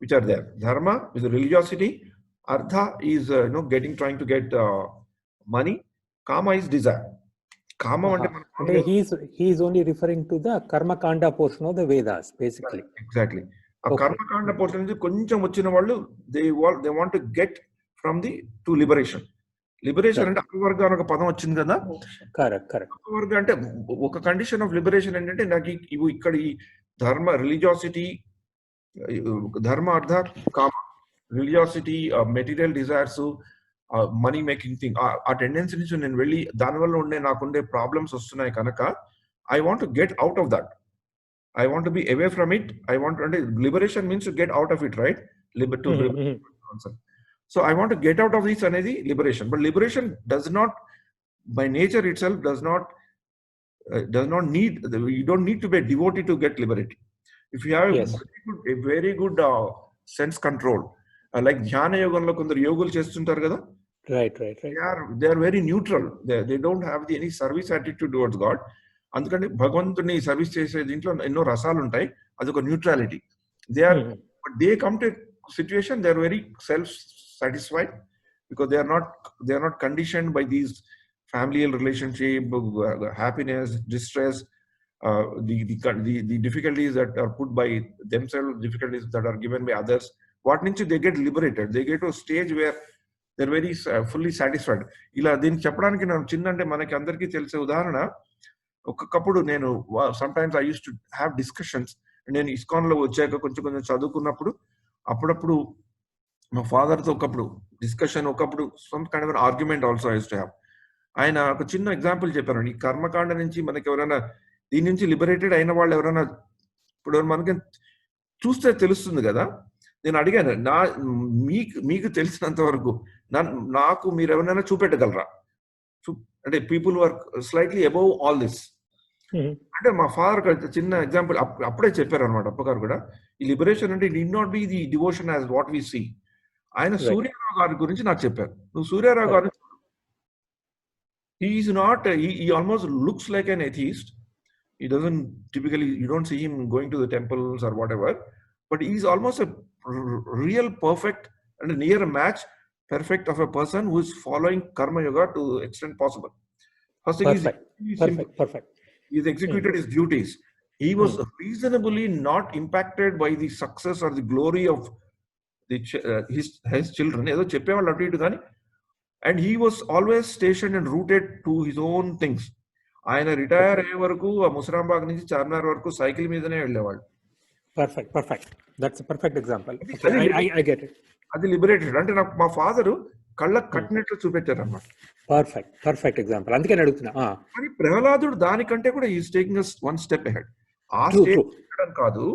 which are there. Dharma is religiosity, Artha is trying to get money, Kama is desire. Kama అంటే he is only referring to the karma kanda portion of the Vedas basically. Exactly. A karma kanda portion నుంచి కొంచెం వచ్చిన వాళ్ళు they want to get from the to liberation. అంటే అపవర్గ అనే ఒక పదం వచ్చింది కదా. కరెక్ట్. అపవర్గ అంటే ఒక కండిషన్ ఆఫ్ లిబరేషన్ ఏంటంటే నాకు ఇక్కడ ఈ ధర్మ religiosity, dharma artha kama, religiosity, material desires, money making thing, ఆ టెండెన్సీ నుంచి నేను వెళ్ళి దానివల్ల నాకుండే ప్రాబ్లమ్స్ వస్తున్నాయి కనుక I want to get out of that. I want to be away from it. I want to, liberation means to get out of it, right? So I want to get out of this anedi liberation. But liberation does not, by nature itself, does not need, you don't need to be a devotee to get liberated. If you have a very good sense control, like dhyana yoganlo kondaru yogulu chestuntaru kada. Right. They are very neutral. They don't have any service attitude towards God. అందుకని భగవంతుని service చేసే దీంట్లో ఎన్నో రసాలు ఉంటాయి, అదొక neutrality. They come to situation they are very self satisfied because they are not conditioned by these familial relationship, happiness, distress, the difficulties that are put by themselves, difficulties that are given by others. వాటి నుంచి they get liberated. They get to a stage where they're very fully satisfied. ఇలా దీనికి చెప్పడానికి నేను చిన్న, అంటే మనకి అందరికీ తెలిసే ఉదాహరణ, ఒక్కొక్కప్పుడు నేను sometimes I use to have discussions. నేను ఇస్కాన్ లో వచ్చాక కొంచెం చదువుకున్నప్పుడు అప్పుడప్పుడు మా ఫాదర్తో ఒకప్పుడు డిస్కషన్, ఒకప్పుడు some kind of argument also I use to have. ఆయన ఒక చిన్న ఎగ్జాంపుల్ చెప్పారు. ఈ కర్మకాండ నుంచి మనకి ఎవరైనా దీని నుంచి లిబరేటెడ్ అయిన వాళ్ళు ఎవరైనా ఇప్పుడు మనకి చూస్తే తెలుస్తుంది కదా. నేను అడిగాను, మీకు తెలిసినంత వరకు నాకు మీరు ఎవరైనా చూపెట్టగలరా, అంటే people are slightly above all this. అంటే మా ఫాదర్ చిన్న ఎగ్జాంపుల్ అప్పుడే చెప్పారు అనమాట, అప్పగారు కూడా. ఈ లిబరేషన్ అంటే it not be the devotion as what we see. ఆయన సూర్యారావు గారి గురించి నాకు చెప్పారు. నువ్వు సూర్యారావు గారు, he is not, he almost looks like an atheist. He doesn't typically, you don't see him going to the temples or whatever, but he is almost a real perfect and a near match perfect of a person who is following karma yoga to the extent possible. First thing Perfect. He has executed his duties. He was reasonably not impacted by the success or the glory of his children. Edo cheppevallu atu itu gaani, and he was always stationed and rooted to his own things. ఆయన retire అయ్యే వరకు ఆ ముసరాంబాగ్ నుంచి చార్మినార్ వరకు cycle మీదనే వెళ్ళేవాళ్ళు. Perfect. That's a perfect example. I get it. అది liberated అంటే నాకు మా ఫాదరు కళ్ళకు కట్టినట్లు చూపెట్టారు అన్నమాట. పర్ఫెక్ట్ ఎగ్జాంపుల్, అందుకే అడుగుతున్నా. కానీ ప్రహ్లాదుడు దానికంటే కూడా is taking us one step ahead. ఆ స్టేట్ కాదు,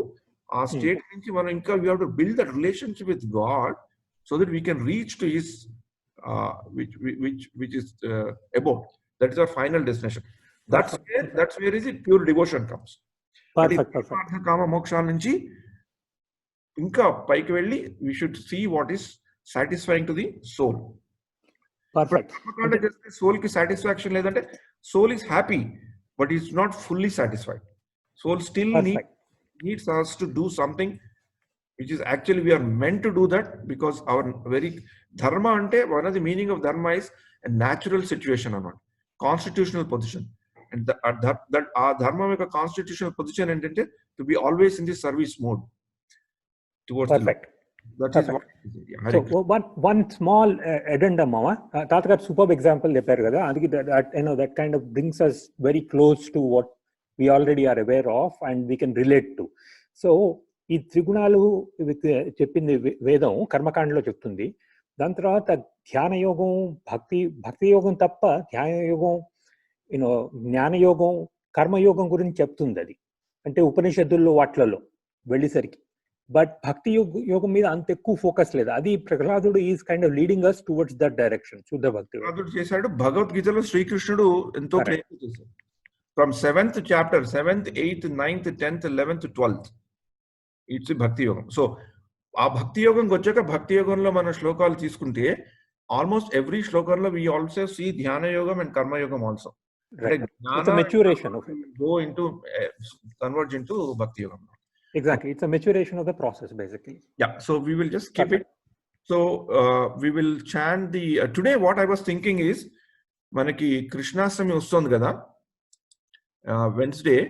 ఆ స్టేట్ నుంచి మనం ఇంకా we have to build that relationship with God so that we can reach to his which is above. That is our final destination. That's where is it pure devotion comes. Perfect. కామ మోక్షాల నుంచి ఇంకా పైకి వెళ్ళి we should see what is satisfying to the soul. Perfect. Soul ki satisfaction ledante soul is happy but it's not fully satisfied. Soul still needs us to do something which is actually we are meant to do that, because our very dharma ante one of the meaning of dharma is a natural situation or not constitutional position, and that our dharma make a constitutional position entante to be always in the service mode towards perfect. That is what so one small addendum mama tatgar superb example చెప్పారు కదా, అందుకే that kind of brings us very close to what we already are aware of and we can relate to. So ఈ త్రిగుణాలు చెప్పింది వేదం కర్మకాండలో చెప్తుంది. దాని తర్వాత ధ్యాన యోగం, భక్తి యోగం తప్ప ధ్యాన యోగం, జ్ఞానయోగం, కర్మయోగం గురించి చెప్తుంది. అది అంటే ఉపనిషత్తుల్లో వాట్లలో వెళ్ళేసరికి బట్ భక్తి యోగం మీద అంత ఎక్కువ ఫోకస్ లేదు. అది ప్రహ్లాదుడు is kind of leading us towards that direction. శుద్ధ భక్తి ప్రహ్లాదుడు చేశాడు. భగవద్గీతలో శ్రీకృష్ణుడు ఎంతో క్లియర్ చేశాడు. From 7th chapter 7th 8th 9th 10th 11th 12th it's భక్తి యోగం. సో ఆ భక్తి యోగంకి వచ్చాక భక్తి యోగంలో మన శ్లోకాలు తీసుకుంటే ఆల్మోస్ట్ ఎవ్రీ శ్లోకంలో వి ఆల్సో సీ ధ్యాన యోగం అండ్ కర్మ యోగం also. Maturation go into converge into bhakti yoga. Exactly, it's a maturation of the process basically. Yeah, so we will just keep it. So we will chant the today what I was thinking is manaki krishnastami ustundi kada Wednesday.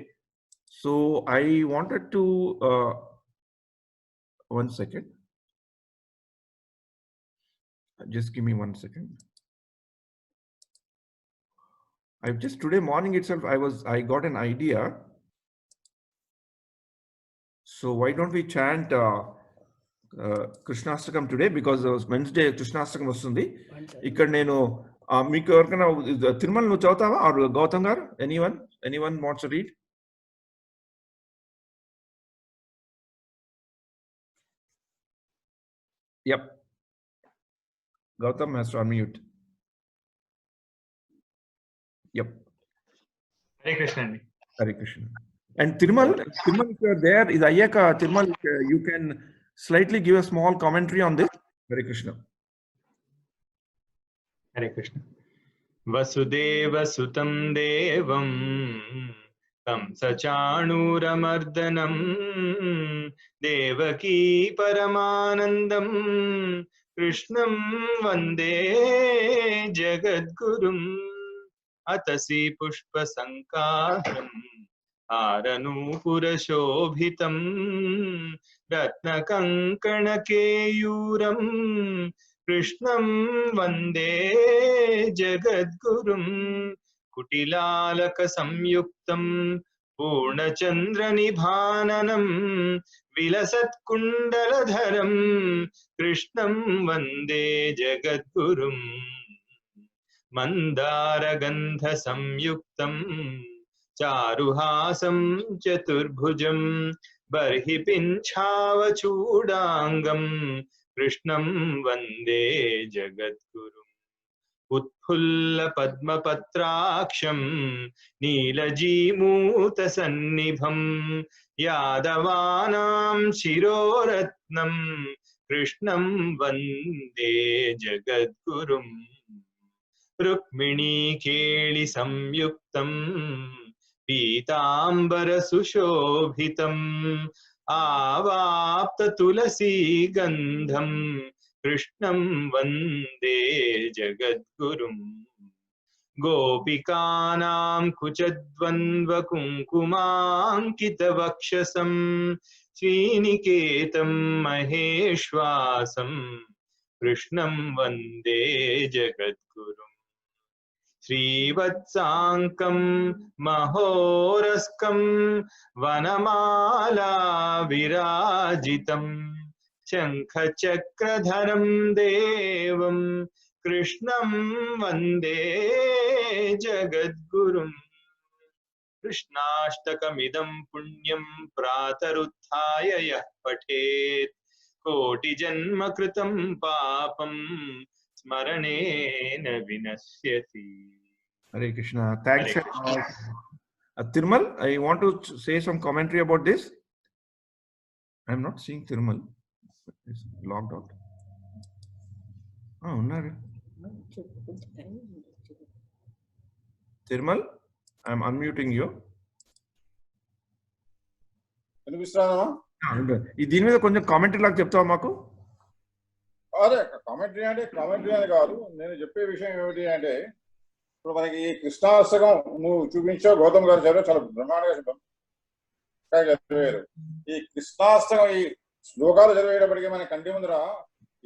So I wanted to one second, just give me 1 second. I've just today morning itself I got an idea. So why don't we chant Krishnastakam today, because Wednesday Krishnastakam vastundi. Ikkada nenu meeku evarkana Tirumal nu chavutava or Gautam garu, anyone wants to read? Yep, Gautam has to unmute. Yep. Hare Krishna. Hare Krishna. And Tirumal, if you are there, is Ayyaka Tirumal, you can slightly give a small commentary on this. Hare Krishna. Hare Krishna. Vasudeva sutam devam tam sachanuramardhanam devaki paramanandam krishnam vande jagadgurum atasi pushpa sankaham आरनूपुरशोभितं रत्नकङ्कणकेयूरं कृष्णं वन्दे जगद्गुरुं कुटिलालकसंयुक्तं पूर्णचन्द्रनिभाननं विलसत्कुण्डलधरं कृष्णं वन्दे जगद्गुरुं मन्दारगन्धसंयुक्तं चारुहासं चतुर्भुजं बर्हि पिञ्छावचूडाङ्गं कृष्णं वन्दे जगद्गुरुम् उत्फुल्लपद्मपत्राक्षं नीलजीमूतसन्निभं यादवानां शिरोरत्नं कृष्णं वन्दे जगद्गुरुम् रुक्मिणीकेळिसंयुक्तं पीताम्बरसुशोभितम् आवाप्ततुलसीगन्धं कृष्णं वन्दे जगद्गुरुम् गोपिकानां कुचद्वन्द्वकुङ्कुमाङ्कितवक्षसं श्रीनिकेतं महेश्वासं कृष्णं वन्दे जगद्गुरुम् श्रीवत्साङ्कं महोरस्कं वनमाला विराजितं शङ्खचक्रधरं देवं कृष्णं वन्दे जगद्गुरुम् कृष्णाष्टकमिदं पुण्यं प्रातरुत्थाय यः पठेत् कोटिजन्मकृतं पापं स्मरणेन विनश्यति. Hare Krishna. Thanks. Tirumal, I want to say some commentary about this. I'm not seeing Tirumal. It's logged out. Oh, no. Tirumal, I'm unmuting you. వినిపిస్తున్నానా? దీని మీద కొంచెం కామెంటరీ లాగా చెప్తావా మాకు? అదే కామెంటరీ అంటే కామెంటరీ అని కాదు, నేను చెప్పే విషయం ఏమిటి అంటే, ఇప్పుడు మనకి ఈ కృష్ణాష్టకం నువ్వు చూపించావు, గౌతమ్ గారు చదివారు, చాలా బ్రహ్మాండంగా చదివారు. ఈ కృష్ణాష్టకం ఈ శ్లోకాలు చదివేటప్పటికీ మన కంటి ముందర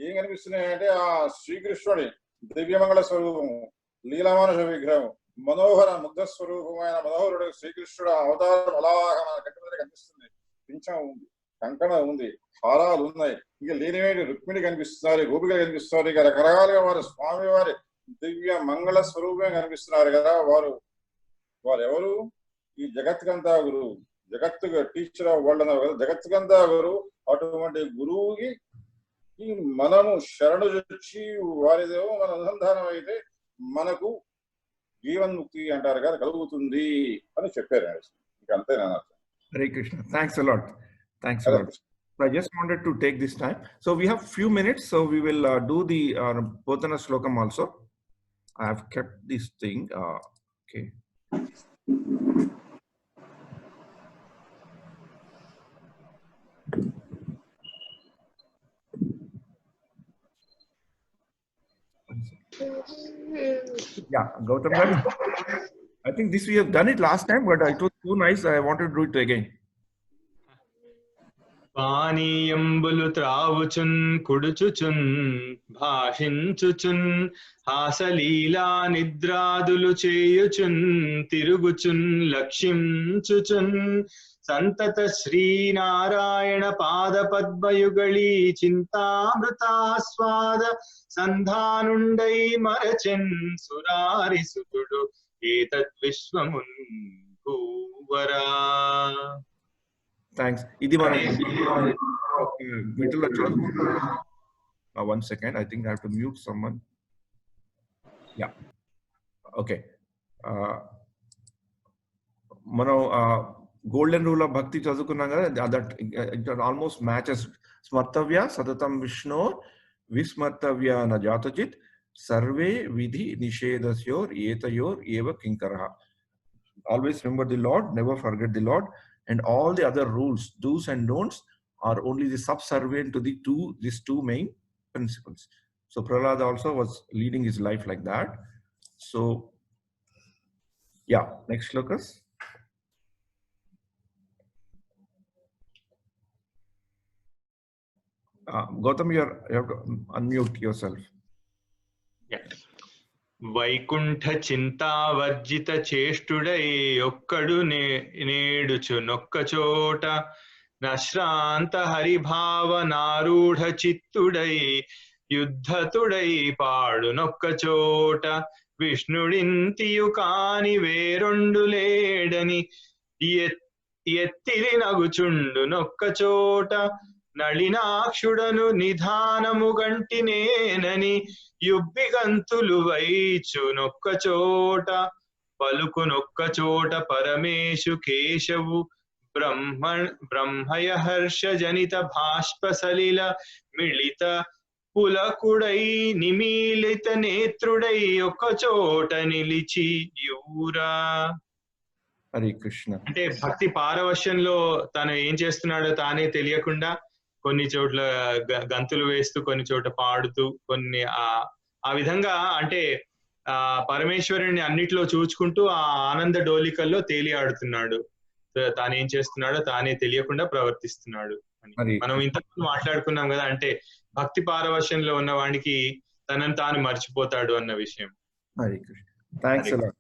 ఏం కనిపిస్తున్నాయి అంటే, ఆ శ్రీకృష్ణుడి దివ్యమంగళ స్వరూపము, లీలామానుష విగ్రహం, మనోహర ముగ్ధ స్వరూపమైన మనోహరుడు శ్రీకృష్ణుడు అవతారం అలాగా మన కంటి ముందర కనిపిస్తుంది. పింఛం ఉంది, కంకణ ఉంది, హారాలు ఉన్నాయి, ఇక లేనివేటి రుక్మిణి కనిపిస్తున్నారు, గోపికలు కనిపిస్తున్నారు, ఇక రకరకాలుగా వారు స్వామి వారి దివ్య మంగళ స్వరూపం కనిపిస్తున్నారు కదా. వారు ఎవరు? ఈ జగత్కంతా గురువు, జగత్తుగా టీచర్ ఆఫ్ వరల్డ్ అన్నారు కదా, జగత్తుకంతా గురువు అటువంటి గురువుకి ఈ మనము శరణు వచ్చి వారిదేమో మన అనుసంధానం అయితే మనకు జీవన్ముక్తి అంటారు కదా కలుగుతుంది అని చెప్పారు. ఇక అంతేనా? Hare Krishna. Thanks a lot. Thanks a lot. So I just wanted to take this time. So we have few minutes, so we will do the Bodhana Slokam also. I have kept this thing. Okay. Yeah, Gautam garu, I think this we have done it last time, but it was too nice. I wanted to do it again. పానీయంబులు త్రావుచున్ కుడుచుచున్ భాషించుచున్ హాసలీలా నిద్రాదులు చేయుచున్ తిరుగుచున్ లక్ష్యించుచున్ సంతత Sri Narayana పాద పద్మయుగళీ చింతామృతాస్వాద సంధానుండై మరచెన్ సురారిసుతుడు ఏతద్విశ్వమున్ భూవరా. Thanks. Idi mana వీటిలో చదువుకుంటున్నాను. 1 second. I think I have to mute someone. Yeah. Okay. మనం golden rule of భక్తి చదువుకున్నాం కదా, that it almost matches. స్మర్తవ్య సతతం విష్ణో విస్మర్తవ్య న జాతచిత్ survey విధి నిషేధస్యోర్ ఏతయోర్ ఏవ కింకరః. Always remember the Lord, never forget the Lord, and all the other rules, do's and don'ts, are only the subservient to these two main principles. So Prahlada also was leading his life like that. So yeah, next shlokas. Gautam, you have to unmute yourself. Yes. Vaikuntha చింతావర్జిత చేష్టుడై ఒక్కడు నేడుచు నొక్క చోట నశ్రాంత హరిభావనారూఢ చిత్తుడై యుద్ధతుడై పాడు నొక్క చోట విష్ణుడింతియు కాని వేరొండు లేడని ఎత్తిరి నగుచుండు నొక్క చోట నళినాక్షుడను నిధానము గంటినేనని యుబ్బిగంతులు వైచు నొక్క చోట పలుకు నొక్క చోట పరమేశు కేశవు బ్రహ్మయ హర్ష జనిత భాష్ప సలిల మిళిత పులకుడై నిమీలిత నేత్రుడై ఒక్క చోట నిలిచి యూరా. హరే కృష్ణ. అంటే భక్తి పారవశ్యంలో తను ఏం చేస్తున్నాడో తానే తెలియకుండా కొన్ని చోట్ల గంతులు వేస్తూ, కొన్ని చోట పాడుతూ, కొన్ని ఆ విధంగా అంటే పరమేశ్వరుని అన్నిట్లో చూచుకుంటూ ఆ ఆనంద డోలికల్లో తేలి ఆడుతున్నాడు. తాను ఏం చేస్తున్నాడో తానే తెలియకుండా ప్రవర్తిస్తున్నాడు అని మనం ఇంతకు మాట్లాడుకున్నాం కదా. అంటే భక్తి పారవశ్యంలో ఉన్న వాడికి తనను తాను మర్చిపోతాడు అన్న విషయం. Hare Krishna. Thanks a lot.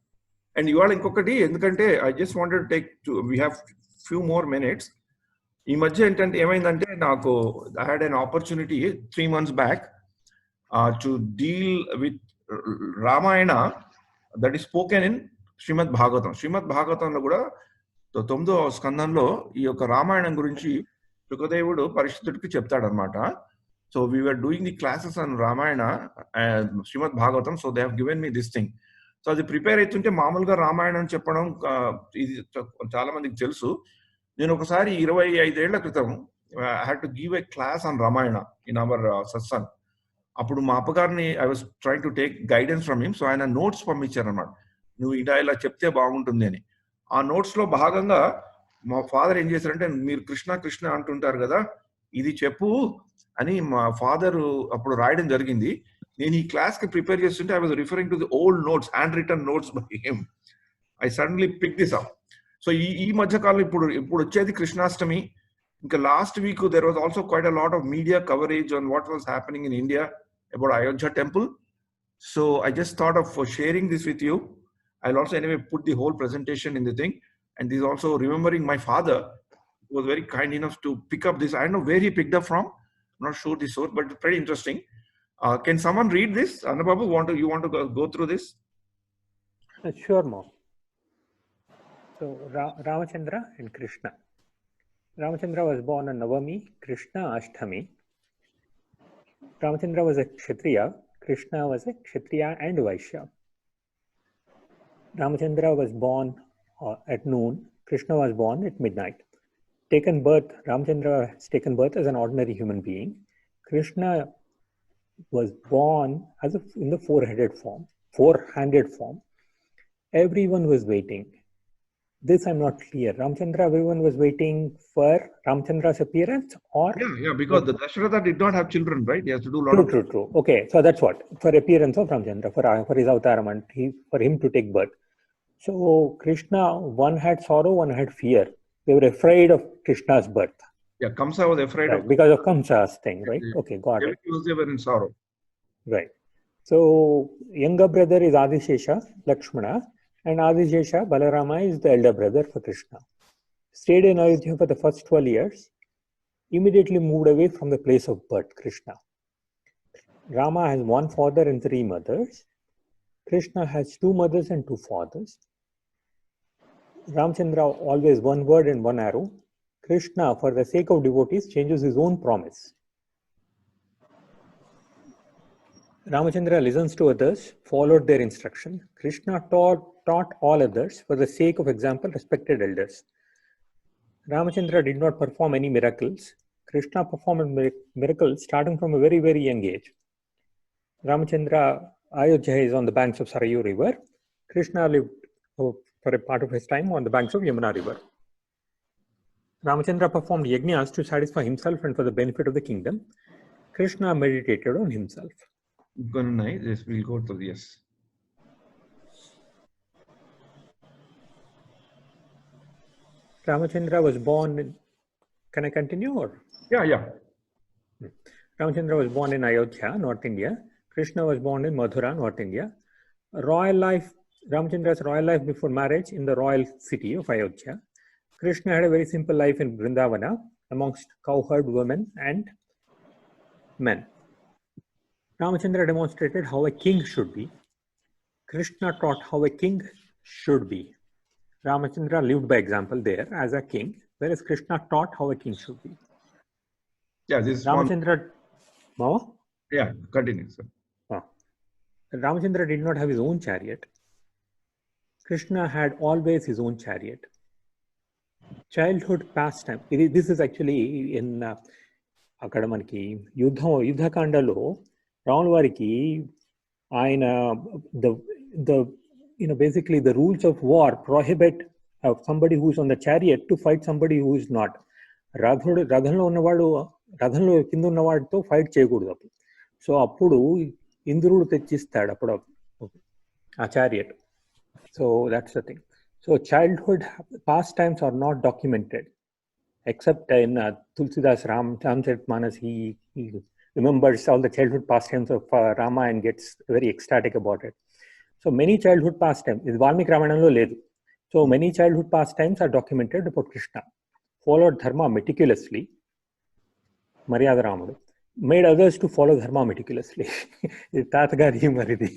And ఇవాళ ఇంకొకటి, ఎందుకంటే I just wanted to take we have few more minutes. ఈ మధ్య ఏంటంటే ఏమైందంటే, నాకు I had an opportunity 3 months back to deal with Ramayana that is spoken in Shrimad Bhagavatam. Shrimad భాగవతంలో కూడా 9వ స్కందంలో ఈ యొక్క రామాయణం గురించి సుఖదేవుడు పరిషత్తుడికి చెప్తాడనమాట. So we were doing the classes on Ramayana Srimad Bhagavatam. So they have given me this thing. సో అది ప్రిపేర్ అవుతుంటే మామూలుగా రామాయణం చెప్పడం ఇది చాలా మందికి తెలుసు. నేను ఒకసారి 25 ఏళ్ల క్రితం I had to give a class on Ramayana in our satsang. అప్పుడు మా అప్పగారిని I was trying to take guidance from him. So ఆయన నోట్స్ పంపించారనమాట, నువ్వు ఇలా చెప్తే బాగుంటుంది అని. ఆ నోట్స్ లో భాగంగా మా ఫాదర్ ఏం చేశారంటే, మీరు కృష్ణ కృష్ణ అంటుంటారు కదా, ఇది చెప్పు అని మా ఫాదర్ అప్పుడు రాయడం జరిగింది. నేను ఈ క్లాస్ కి ప్రిపేర్ చేస్తుంటే I was referring to the old notes, hand written notes by him. I suddenly pick this up. So ఈ మధ్య కాలం ఇప్పుడు వచ్చేది కృష్ణాష్టమి. ఇంకా last week there was also quite a lot of media coverage on what was happening in India about Ayodhya temple. So I just thought of sharing this with you. I'll also anyway put the whole presentation in the thing. And this is also remembering my father, who was very kind enough to pick up this. I don't know where he picked up from. I'm not sure the source, but it's pretty interesting. Can someone read this? Annababu, you want to go through this? Sure, Mom. So Ramachandra and Krishna. Ramachandra was born on Navami, Krishna Ashtami. Ramachandra was a Kshatriya, Krishna was a Kshatriya and Vaishya. Ramachandra was born at noon, Krishna was born at midnight. Taken birth, Ramachandra has taken birth as an ordinary human being. Krishna was born as in the four-handed form. Everyone was waiting. This I'm not clear. Ramachandra, everyone was waiting for Ramachandra's appearance, or because the Dasharatha did not have children, right? He has to do a lot of true. Okay, so that's what, for appearance of Ramachandra, for his avataram, and for him to take birth. So Krishna, one had sorrow, one had fear. They were afraid of Krishna's birth. Yeah, Kamsa was afraid of because of Kamsa's thing, right? Okay, got it. They were in sorrow. Right. So younger brother is Adishesha, Lakshmana, and Adishesha, Balarama, is the elder brother for Krishna. Stayed in Ayodhya for the first 12 years, immediately moved away from the place of birth, Krishna. Rama has one father and three mothers. Krishna has two mothers and two fathers. Ramachandra always one word and one arrow. Krishna, for the sake of devotees, changes his own promise. Ramachandra listens to others, followed their instruction. Krishna taught all others for the sake of example, respected elders. Ramachandra did not perform any miracles. Krishna performed miracles starting from a very, very young age. Ramachandra, Ayodhya is on the banks of Sarayu River. Krishna lived for a part of his time on the banks of Yamuna River. Ramachandra performed yajnas to satisfy himself and for the benefit of the kingdom. Krishna meditated on himself. Yes, we'll go to yes. Ramachandra was born in, can I continue or? Yeah. Ramachandra was born in Ayodhya, North India. Krishna was born in Mathura, North India. Ramachandra's royal life before marriage in the royal city of Ayodhya. Krishna had a very simple life in Vrindavana amongst cowherd women and men. Ramachandra demonstrated how a king should be. Krishna taught how a king should be. Ramachandra lived by example there as a king, whereas Krishna taught how a king should be. Yeah, this is Ramachandra. Yeah, continue, sir. Ramachandra did not have his own chariot. Krishna had always his own chariot. Childhood pastime. This is actually in Akadamaniki Yuddhakandalo, Raunvariki, basically the rules of war prohibit somebody who is on the chariot to fight somebody who is not. Radhanlo కింద ఉన్నవాడితో fight చేయకూడదు అప్పుడు. So అప్పుడు ఇంద్రుడు తెచ్చిస్తాడు అప్పుడు ఆ chariot. So that's the thing. So childhood pastimes are not documented except in Tulsidas Ramcharitmanas. He remembers all the childhood pastimes of Rama and gets very ecstatic about it. So many childhood pastimes is Valmiki Ramayanamlo ledu. So many childhood pastimes are documented about Krishna. Followed dharma meticulously. Maryada Ramudu made others to follow dharma meticulously. Tatagari maridi.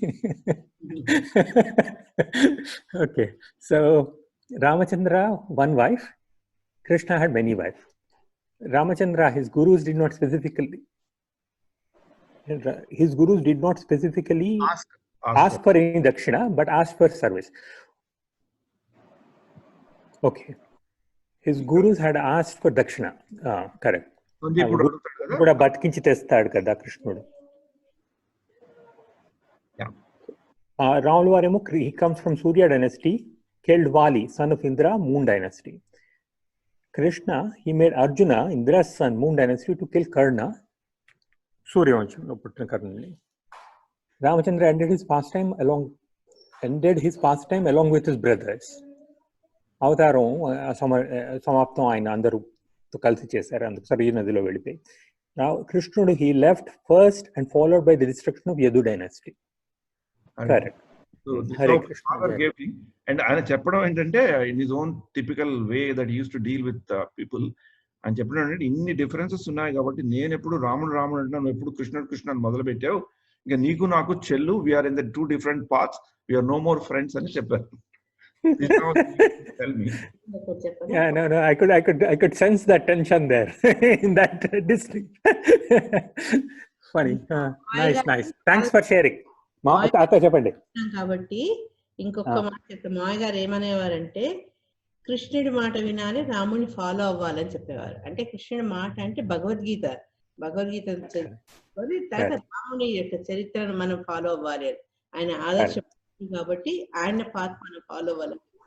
Okay, so Ramachandra, one wife. Krishna had many wives. Ramachandra, his gurus did not specifically ask for any dakshina, but asked for service. Okay, his gurus had asked for dakshina. Correct. కూడా బతికించి తెస్తాడు కదా కృష్ణుడు. రాముల వారేమో he comes from Surya dynasty, killed Vali, son of Indra, Moon dynasty. Krishna, he made Arjuna, Indra's son, Moon dynasty, to kill Karna, Suryavansham పుట్టిన కర్ణుని. Ramachandra ended his pastime along with his brothers. అవతారం సమాప్తం ఆయన అందరూ కలిసి చేశారు, అందుకు సరయూ నదిలో వెళ్ళిపోయి. కృష్ణుడు he left first and followed by the destruction of Yadu dynasty. Correct. Hare Krishna. And ఆయన చెప్పడం ఏంటంటే in his own typical way that he used to deal with people, ఆయన చెప్పడం ఏంటంటే ఇన్ని డిఫరెన్సెస్ ఉన్నాయి కాబట్టి నేను ఎప్పుడు రాముడు అంటున్నాను, నువ్వు ఎప్పుడు కృష్ణుడు అని మొదలు పెట్టావు, ఇంకా నీకు నాకు చెల్లు, we are in the 2 different paths, we are no more friends అని చెప్పారు. Tell me. చెప్పండి. Yeah, no, I could sense that tension there in that district. Funny. Nice. Thanks for sharing. అక్క చెప్పండి. కాబట్టి ఇంకొక మాట చెప్తే మామయ్య గారు ఏమనేవారంటే కృష్ణుడి మాట వినాలి, రాముని ఫాలో అవ్వాలని చెప్పేవారు. అంటే కృష్ణుడి మాట అంటే భగవద్గీత చదువుకొని తర్వాత రాముని యొక్క చరిత్రను మనం ఫాలో అవ్వాలి. ఆయన ఆదర్శం కాబట్టి ఆయన పాత మనం ఫాలో అవ్వాలి.